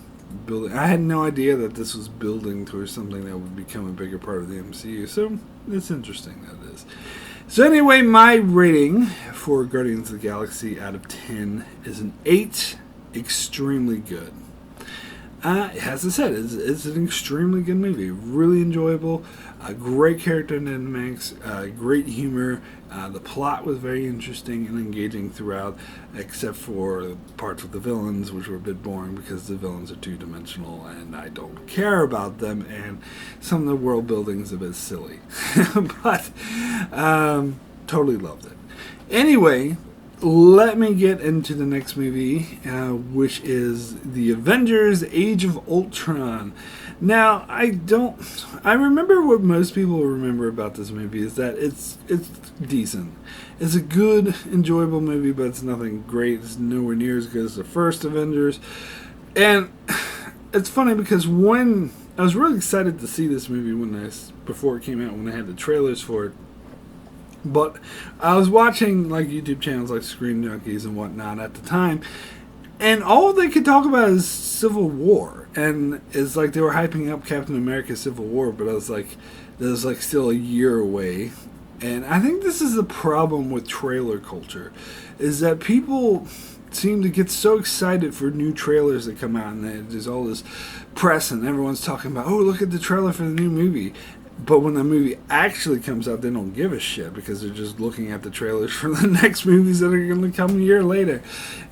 S1: I had no idea that this was building towards something that would become a bigger part of the MCU, so it's interesting that it is. So anyway, my rating for Guardians of the Galaxy out of 10 is an 8, extremely good. As I said, it's an extremely good movie. Really enjoyable. Great character dynamics. Great humor. The plot was very interesting and engaging throughout, except for parts with the villains, which were a bit boring because the villains are two-dimensional and I don't care about them, and some of the world building is a bit silly. But totally loved it. Anyway, let me get into the next movie, which is the Avengers Age of Ultron. Now, I remember what most people remember about this movie is that it's decent. It's a good, enjoyable movie, but it's nothing great. It's nowhere near as good as the first Avengers. And it's funny because when I was really excited to see this movie before it came out, when they had the trailers for it. But I was watching like YouTube channels like Screen Junkies and whatnot at the time, and all they could talk about is Civil War, and it's like they were hyping up Captain America Civil War, but I was like, that was like still a year away. And I think this is the problem with trailer culture, is that people seem to get so excited for new trailers that come out, and there's all this press and everyone's talking about, oh, look at the trailer for the new movie. But when the movie actually comes out, they don't give a shit because they're just looking at the trailers for the next movies that are going to come a year later.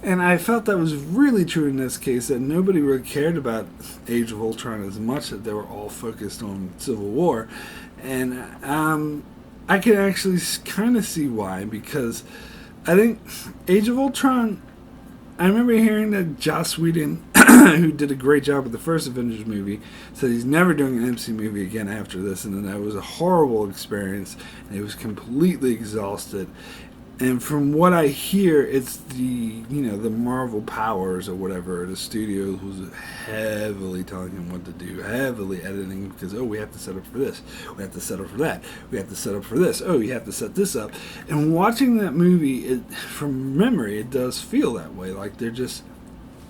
S1: And I felt that was really true in this case, that nobody really cared about Age of Ultron as much, that they were all focused on Civil War. And I can actually kind of see why, because I think Age of Ultron, I remember hearing that Joss Whedon, who did a great job with the first Avengers movie, said he's never doing an MC movie again after this, and that was a horrible experience, and he was completely exhausted. And from what I hear, it's the Marvel powers or whatever. The studio was heavily telling him what to do, heavily editing because we have to set up for this, we have to set up for that, we have to set up for this. Oh, you have to set this up. And watching that movie, from memory, it does feel that way. Like they're just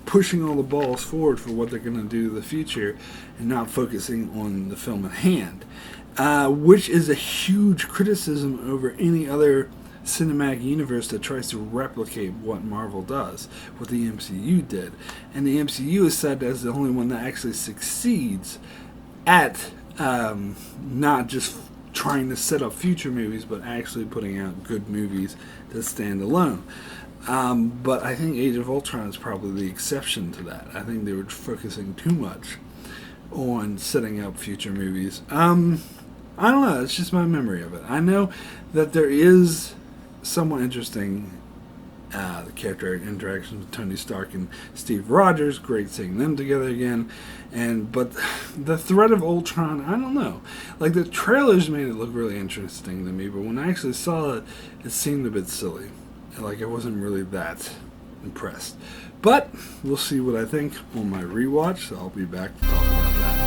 S1: pushing all the balls forward for what they're going to do in the future, and not focusing on the film at hand, which is a huge criticism over any other cinematic universe that tries to replicate what Marvel does, what the MCU did. And the MCU is said as the only one that actually succeeds at not just trying to set up future movies, but actually putting out good movies that stand alone. But I think Age of Ultron is probably the exception to that. I think they were focusing too much on setting up future movies. I don't know, it's just my memory of it. I know that there is somewhat interesting the character interactions with Tony Stark and Steve Rogers. Great seeing them together again. But the threat of Ultron, I don't know. Like the trailers made it look really interesting to me, but when I actually saw it, it seemed a bit silly. Like I wasn't really that impressed. But we'll see what I think on my rewatch. So I'll be back to talk about that.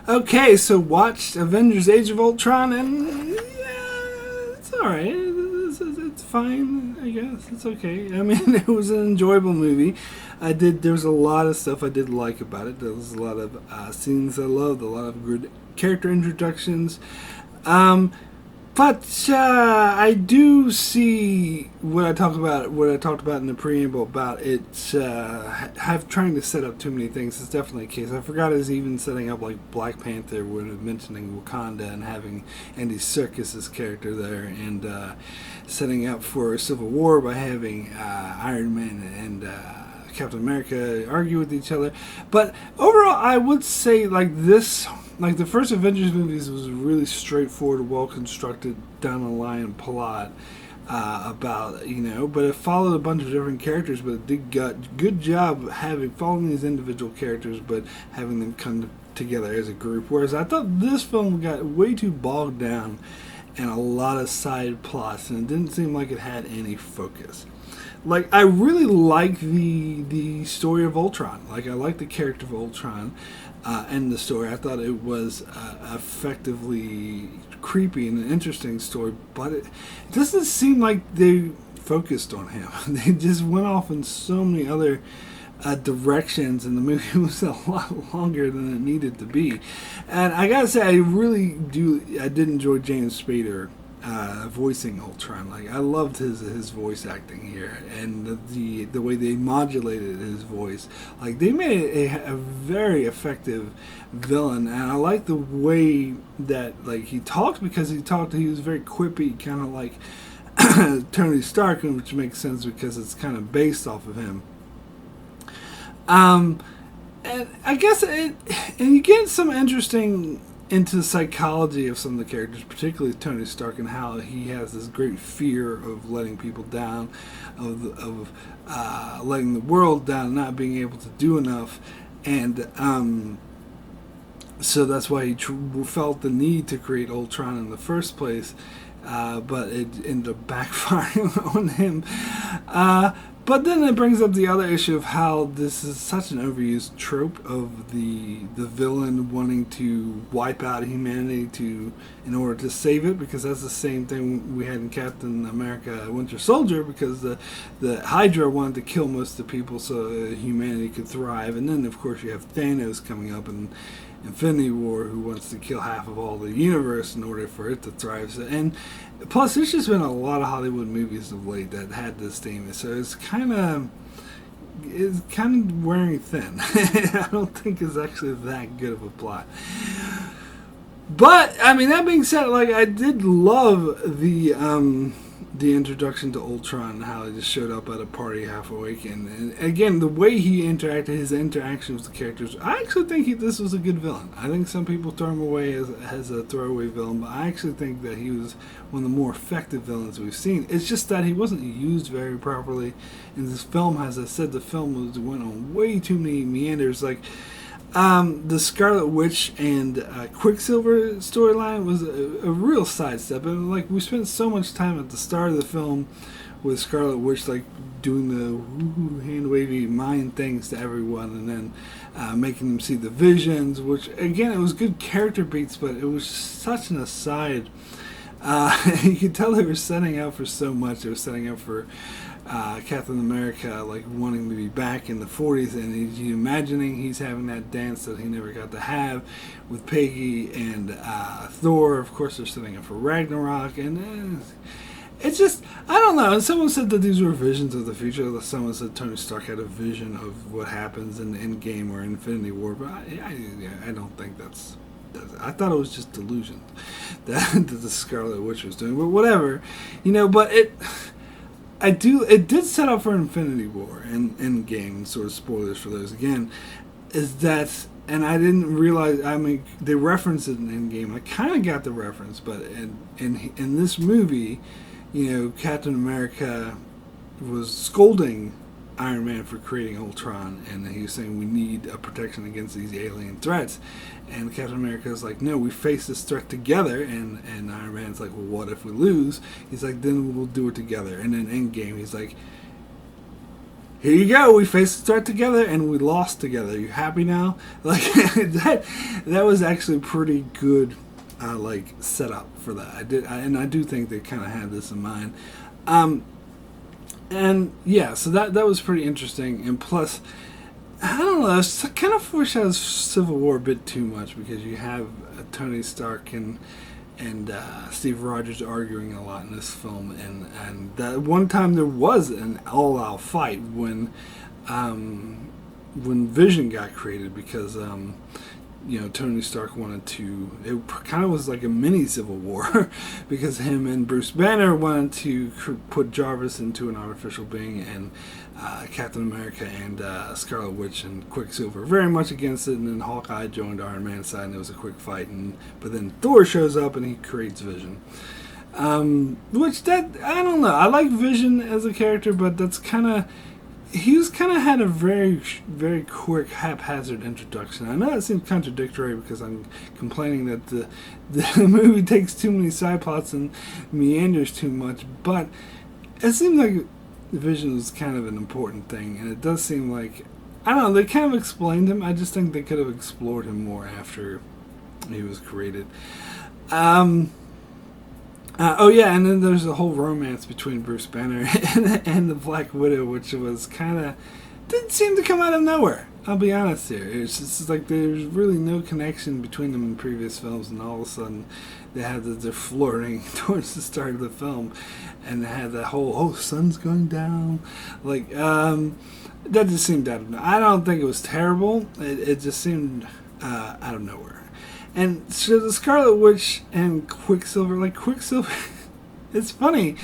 S1: Okay, so watched Avengers Age of Ultron, and yeah, it's alright. It's fine, I guess. It's okay. I mean, it was an enjoyable movie. There was a lot of stuff I did like about it. There was a lot of scenes I loved, a lot of good character introductions. But I do see what I talked about in the preamble about it trying to set up too many things. It's definitely a case. I forgot it's even setting up like Black Panther, when mentioning Wakanda and having Andy Serkis' character there, and setting up for Civil War by having Iron Man and Captain America argue with each other. But overall, I would say like the first Avengers movies was a really straightforward, well-constructed, down-the-line plot about, but it followed a bunch of different characters, but it did good job following these individual characters, but having them come together as a group. Whereas I thought this film got way too bogged down and a lot of side plots, and it didn't seem like it had any focus. Like, I really like the story of Ultron. Like, I like the character of Ultron and the story. I thought it was effectively creepy and an interesting story, but it doesn't seem like they focused on him. They just went off in so many other directions, and the movie was a lot longer than it needed to be. And I gotta say, I did enjoy James Spader voicing Ultron. Like, I loved his voice acting here, and the way they modulated his voice. Like, they made a very effective villain, and I like the way that like he talked, because he was very quippy, kind of like Tony Stark, which makes sense because it's kind of based off of him. And I guess and you get some interesting into the psychology of some of the characters, particularly Tony Stark, and how he has this great fear of letting people down, of letting the world down, not being able to do enough, and so that's why he felt the need to create Ultron in the first place, but it ended up backfiring on him. But then it brings up the other issue of how this is such an overused trope of the villain wanting to wipe out humanity in order to save it, because that's the same thing we had in Captain America Winter Soldier, because the Hydra wanted to kill most of the people so humanity could thrive. And then of course you have Thanos coming up in Infinity War, who wants to kill half of all the universe in order for it to thrive. So, and plus, there's just been a lot of Hollywood movies of late that had this theme, so it's kind of wearing thin. I don't think it's actually that good of a plot. But I mean, that being said, like, I did love the the introduction to Ultron, how he just showed up at a party half awake, and again, the way he interacted, his interaction with the characters, I actually think this was a good villain. I think some people throw him away as a throwaway villain, but I actually think that he was one of the more effective villains we've seen. It's just that he wasn't used very properly in this film. As I said, the film went on way too many meanders. Like, the Scarlet Witch and Quicksilver storyline was a real sidestep, and like we spent so much time at the start of the film with Scarlet Witch like doing the hand wavy mind things to everyone, and then making them see the visions. Which again, it was good character beats, but it was such an aside. You could tell they were setting out for so much. They were setting up for Captain America like wanting to be back in the 40s, and he's imagining he's having that dance that he never got to have with Peggy and Thor. Of course, they're setting up for Ragnarok, and it's just, I don't know. And someone said that these were visions of the future. Someone said Tony Stark had a vision of what happens in Endgame or Infinity War, but I don't think that's. I thought it was just delusion that the Scarlet Witch was doing, but whatever, But it did set up for Infinity War and Endgame. Sort of spoilers for those again. Is that, and I didn't realize. I mean, they referenced it in Endgame. I kind of got the reference, but in this movie, Captain America was scolding Iron Man for creating Ultron, and he was saying we need a protection against these alien threats, and Captain America is like, no, we face this threat together, and Iron Man's like, well, what if we lose? He's like, then we'll do it together. And then Endgame, he's like, here you go, we faced the threat together and we lost together. You happy now? Like that was actually pretty good like setup for that. I do think they kind of had this in mind. And yeah, so that was pretty interesting. And plus, I don't know, it kind of foreshadows Civil War a bit too much, because you have Tony Stark and Steve Rogers arguing a lot in this film. And that one time there was an all-out fight when Vision got created, because Tony Stark wanted to, it kind of was like a mini Civil War because him and Bruce Banner wanted to put Jarvis into an artificial being, and Captain America and Scarlet Witch and Quicksilver very much against it, and then Hawkeye joined Iron Man's side, and there was a quick fight, but then Thor shows up and he creates Vision. Which I don't know, I like Vision as a character, but that's kind of, he's kind of had a very, very quick, haphazard introduction. I know it seems contradictory because I'm complaining that the movie takes too many side plots and meanders too much, but it seems like Vision was kind of an important thing, and it does seem like, I don't know, they kind of explained him. I just think they could have explored him more after he was created. Oh yeah, and then there's a whole romance between Bruce Banner and the Black Widow, which was kind of, didn't seem to come out of nowhere. I'll be honest here. It's just like there's really no connection between them in previous films, and all of a sudden they're flirting towards the start of the film, and they had that whole, sun's going down, like that just seemed out of nowhere. I don't think it was terrible. It just seemed out of nowhere. And so the Scarlet Witch and Quicksilver, it's funny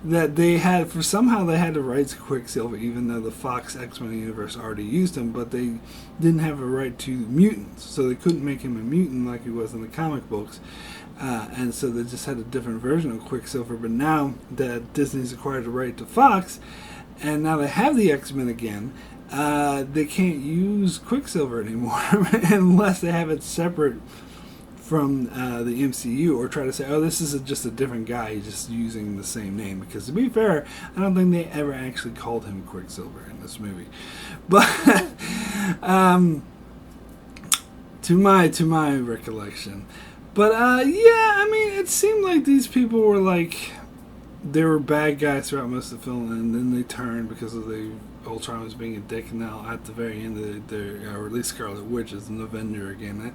S1: that they had the rights to Quicksilver, even though the Fox X-Men universe already used him, but they didn't have a right to mutants, so they couldn't make him a mutant like he was in the comic books. And so they just had a different version of Quicksilver, but now that Disney's acquired the right to Fox, and now they have the X-Men again, they can't use Quicksilver anymore unless they have it separate from the MCU, or try to say, oh, this is just a different guy, he's just using the same name. Because to be fair, I don't think they ever actually called him Quicksilver in this movie. But to my recollection. But yeah, I mean, it seemed like these people were like, they were bad guys throughout most of the film, and then they turned because of the Ultron was being a dick, and now at the very end, or at least Scarlet Witch is an Avenger again.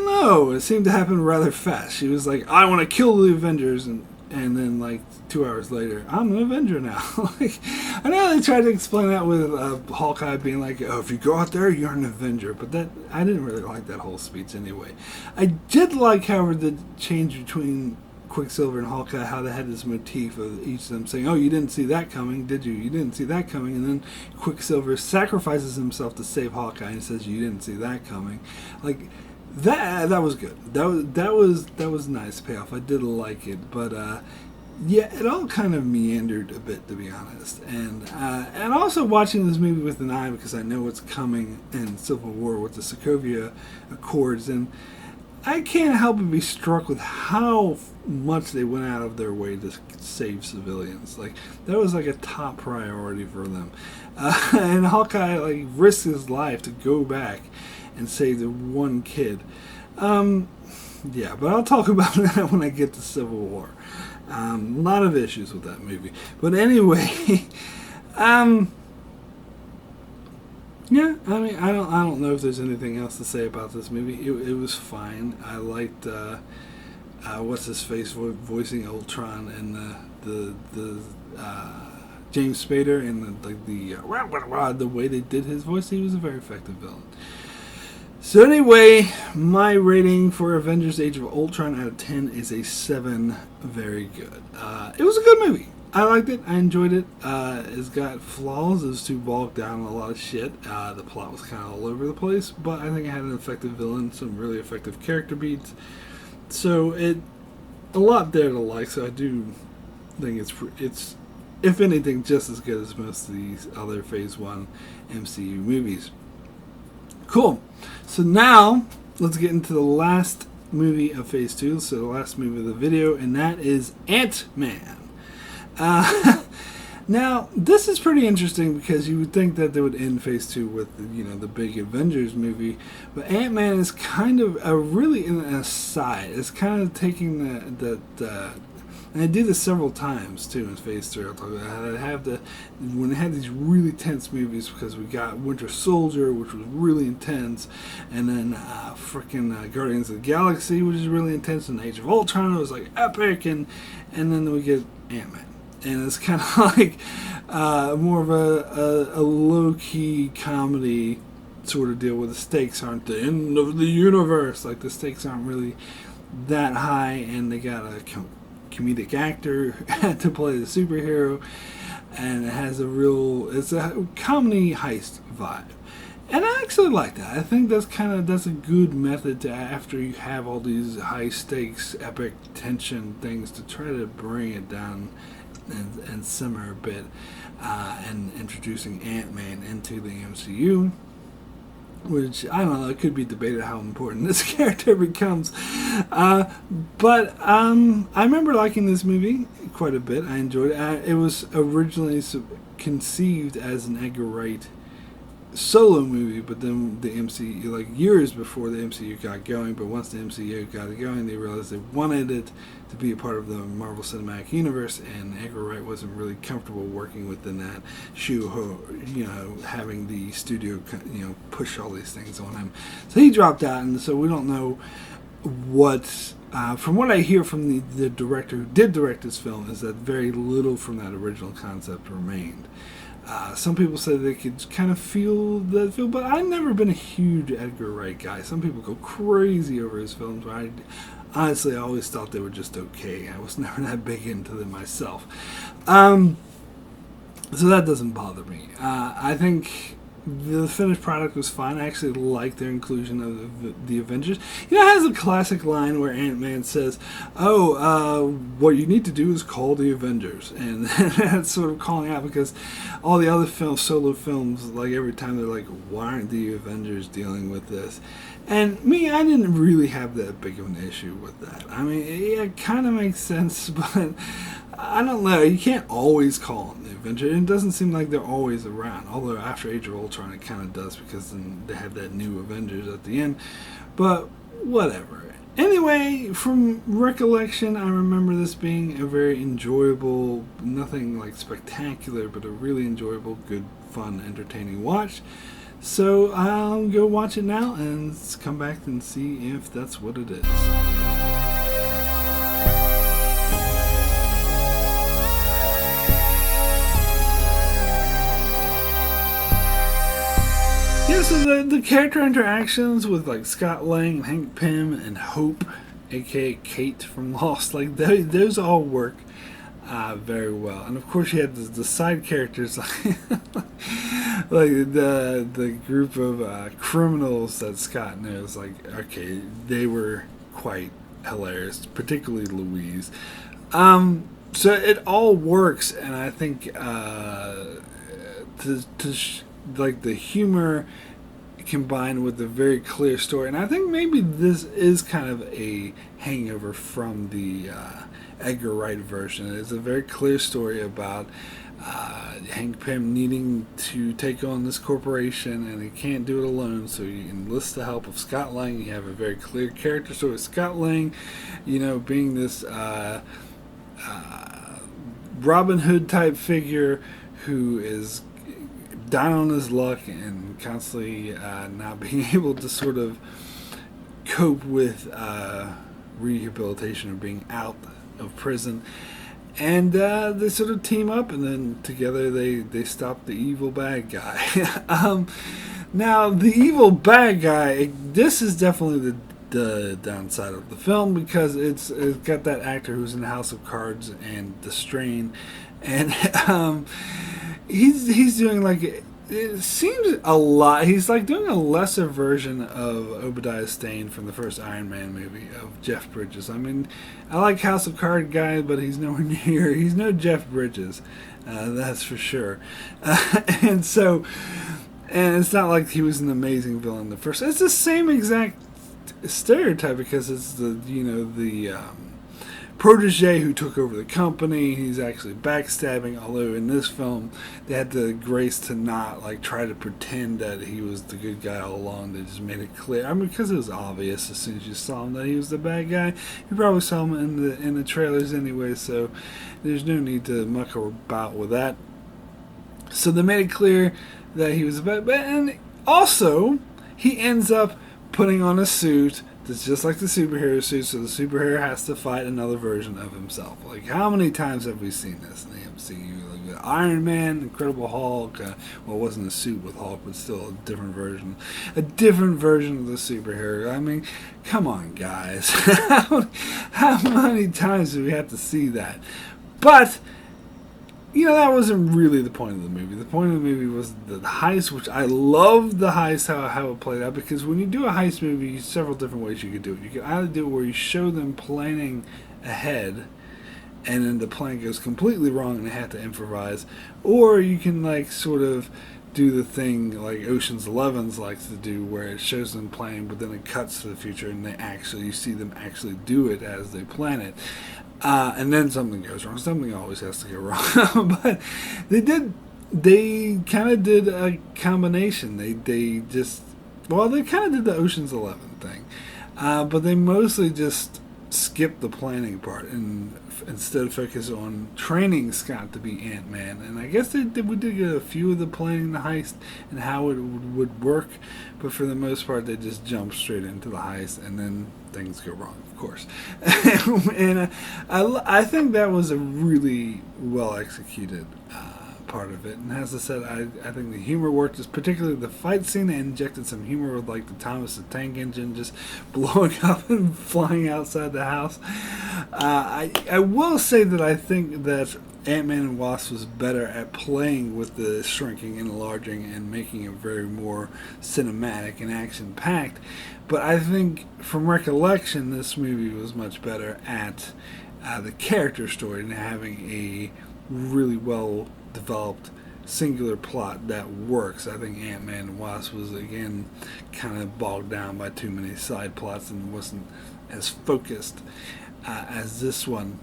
S1: No, it seemed to happen rather fast. She was like, I want to kill the Avengers, and then like 2 hours later, I'm an Avenger now. Like, I know they tried to explain that with Hawkeye being like, oh, if you go out there, you're an Avenger, but I didn't really like that whole speech anyway. I did like, however, the change between Quicksilver and Hawkeye, how they had this motif of each of them saying, "Oh, you didn't see that coming, did you? You didn't see that coming." And then Quicksilver sacrifices himself to save Hawkeye and says, "You didn't see that coming." Like that was good. That was nice payoff. I did like it, but yeah, it all kind of meandered a bit, to be honest. And also watching this movie with an eye, because I know what's coming in Civil War with the Sokovia Accords, and I can't help but be struck with how much they went out of their way to save civilians. Like, that was like a top priority for them. And Hawkeye like risked his life to go back and save the one kid. Yeah, but I'll talk about that when I get to Civil War. A lot of issues with that movie. But anyway, yeah, I mean, I don't know if there's anything else to say about this movie. It was fine. I liked what's his face voicing Ultron, and the James Spader, and the way they did his voice. He was a very effective villain. So anyway, my rating for Avengers Age of Ultron out of 10 is a 7. Very good. It was a good movie. I liked it. I enjoyed it. It's got flaws. It was too bogged down in a lot of shit. The plot was kind of all over the place, but I think it had an effective villain, some really effective character beats. So a lot there to like. So I do think it's if anything just as good as most of these other Phase 1 MCU movies. Cool. So now, let's get into the last movie of Phase 2, so the last movie of the video, and that is Ant-Man. Now, this is pretty interesting because you would think that they would end Phase 2 with, the big Avengers movie, but Ant-Man is kind of really an aside. It's kind of taking and I did this several times too in Phase 3. I'll talk about how they have when they had these really tense movies, because we got Winter Soldier, which was really intense, and then freaking Guardians of the Galaxy, which is really intense, and Age of Ultron, it was like epic, and then we get Ant-Man. And it's kind of like more of a low-key comedy sort of deal where the stakes aren't the end of the universe. Like, the stakes aren't really that high, and they got a comedic actor to play the superhero, and it's a comedy heist vibe, and I actually like that. I think that's a good method to, after you have all these high stakes epic tension things, to try to bring it down and simmer a bit, and introducing Ant-Man into the MCU, which, I don't know, it could be debated how important this character becomes. But I remember liking this movie quite a bit. I enjoyed it. It was originally conceived as an Edgar Wright solo movie, but then the MCU, like years before the MCU got going, but once the MCU got it going, they realized they wanted it to be a part of the Marvel Cinematic Universe, and Edgar Wright wasn't really comfortable working within that having the studio, push all these things on him. So he dropped out, and so we don't know what, from what I hear from the director who did direct this film, is that very little from that original concept remained. Some people say they could kind of feel that feel, but I've never been a huge Edgar Wright guy. Some people go crazy over his films, but honestly, I always thought they were just okay. I was never that big into them myself. So that doesn't bother me. I think the finished product was fine. I actually like their inclusion of the Avengers. It has a classic line where Ant-Man says, what you need to do is call the Avengers. And that's sort of calling out, because all the other solo films, like every time they're like, why aren't the Avengers dealing with this? And I didn't really have that big of an issue with that. I mean, it kind of makes sense, but I don't know. You can't always call them the Avengers. It doesn't seem like they're always around. Although after Age of Ultron, it kind of does, because then they have that new Avengers at the end. But whatever. Anyway, from recollection, I remember this being a very enjoyable, nothing like spectacular, but a really enjoyable, good, fun, entertaining watch. So I'll go watch it now and come back and see if that's what it is. Yeah, so the character interactions with like Scott Lang and Hank Pym and Hope aka Kate from Lost. Like those all work very well. And of course, you had the side characters like the group of criminals that Scott knows. Like, okay, they were quite hilarious, particularly Louise. So it all works, and I think like the humor combined with the very clear story, and I think maybe this is kind of a hangover from the Edgar Wright version. It's a very clear story about Hank Pym needing to take on this corporation, and he can't do it alone, so he enlists the help of Scott Lang. You have a very clear character story. Scott Lang, being this Robin Hood type figure who is down on his luck and constantly not being able to sort of cope with rehabilitation or being out of prison. And they sort of team up, and then together they stop the evil bad guy. Now, the evil bad guy, this is definitely the downside of the film, because it's got that actor who's in House of Cards and The Strain, and he's doing like, it seems a lot. He's like doing a lesser version of Obadiah Stane from the first Iron Man movie of Jeff Bridges. I mean, I like House of Cards guy, but he's nowhere near. He's no Jeff Bridges, that's for sure. And it's not like he was an amazing villain in the first. It's the same exact stereotype, because it's the protege who took over the company. He's actually backstabbing, although in this film they had the grace to not like try to pretend that he was the good guy all along. They just made it clear. I mean, because it was obvious as soon as you saw him that he was the bad guy. You probably saw him in the trailers anyway, so there's no need to muck about with that. So they made it clear that he was a bad guy, and also he ends up putting on a suit that's just like the superhero suit, so the superhero has to fight another version of himself. Like, how many times have we seen this in the MCU? Like with Iron Man, Incredible Hulk, well, it wasn't a suit with Hulk, but still a different version of the superhero. I mean, come on, guys. How many times do we have to see that? But that wasn't really the point of the movie. The point of the movie was the heist, which I loved the heist, how it played out, because when you do a heist movie, several different ways you could do it. You could either do it where you show them planning ahead, and then the plan goes completely wrong and they have to improvise, or you can like sort of do the thing like Ocean's 11 likes to do, where it shows them planning, but then it cuts to the future and you see them actually do it as they plan it. And then something goes wrong. Something always has to go wrong. But they kind of did a combination. They kind of did the Ocean's 11 thing. But they mostly just skipped the planning part and instead focus on training Scott to be Ant-Man. And I guess we did get a few of the planning the heist and how it would work. But for the most part, they just jumped straight into the heist, and then things go wrong, of course. And I think that was a really well executed part of it. And as I said, I think the humor worked, just particularly the fight scene. They injected some humor with like the Thomas the Tank Engine just blowing up and flying outside the house. I will say that I think that Ant-Man and Wasp was better at playing with the shrinking and enlarging and making it very more cinematic and action-packed. But I think, from recollection, this movie was much better at the character story and having a really well-developed singular plot that works. I think Ant-Man and Wasp was, again, kind of bogged down by too many side plots and wasn't as focused as this one.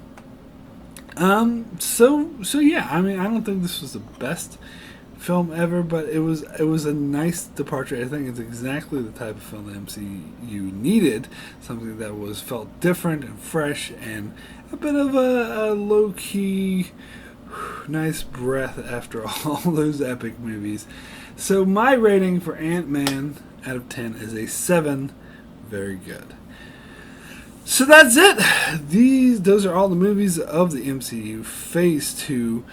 S1: So yeah, I mean, I don't think this was the best film ever, but it was a nice departure. I think it's exactly the type of film the MCU needed, something that felt different and fresh and a bit of a low-key nice breath after all those epic movies. So my rating for Ant-Man out of 10 is a 7. Very good. So that's it. Those are all the movies of the MCU Phase 2.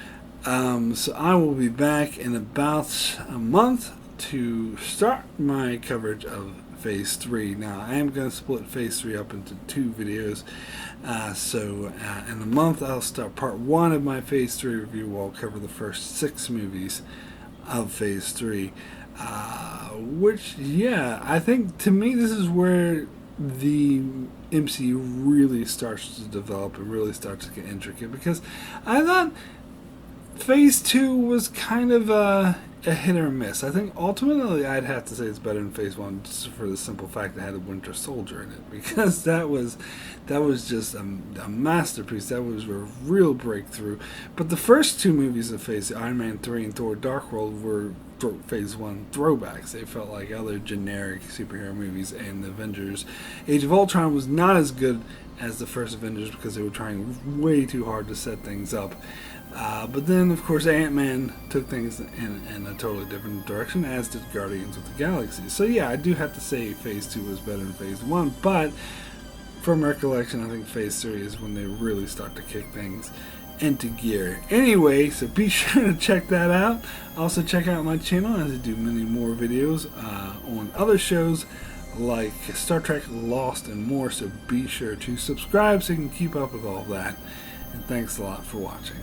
S1: So I will be back in about a month to start my coverage of Phase 3. Now, I am going to split Phase 3 up into 2 videos. So in a month, I'll start part 1 of my Phase 3 review, where I'll cover the first 6 movies of Phase 3. Which, yeah, I think, to me, this is where the MCU really starts to develop and really starts to get intricate, because I thought Phase 2 was kind of a hit or miss. I think ultimately I'd have to say it's better than Phase 1, just for the simple fact that it had a Winter Soldier in it, because that was just a masterpiece. That was a real breakthrough. But the first 2 movies of Phase 2, Iron Man 3 and Thor Dark World, were Phase 1 throwbacks. They felt like other generic superhero movies, and the Avengers Age of Ultron was not as good as the first Avengers, because they were trying way too hard to set things up. But then, of course, Ant-Man took things in a totally different direction, as did Guardians of the Galaxy. So yeah, I do have to say Phase 2 was better than Phase 1, but from recollection, I think Phase 3 is when they really start to kick things into gear. Anyway, so be sure to check that out. Also, check out my channel, as I do many more videos on other shows like Star Trek, Lost, and more. So be sure to subscribe so you can keep up with all that. And thanks a lot for watching.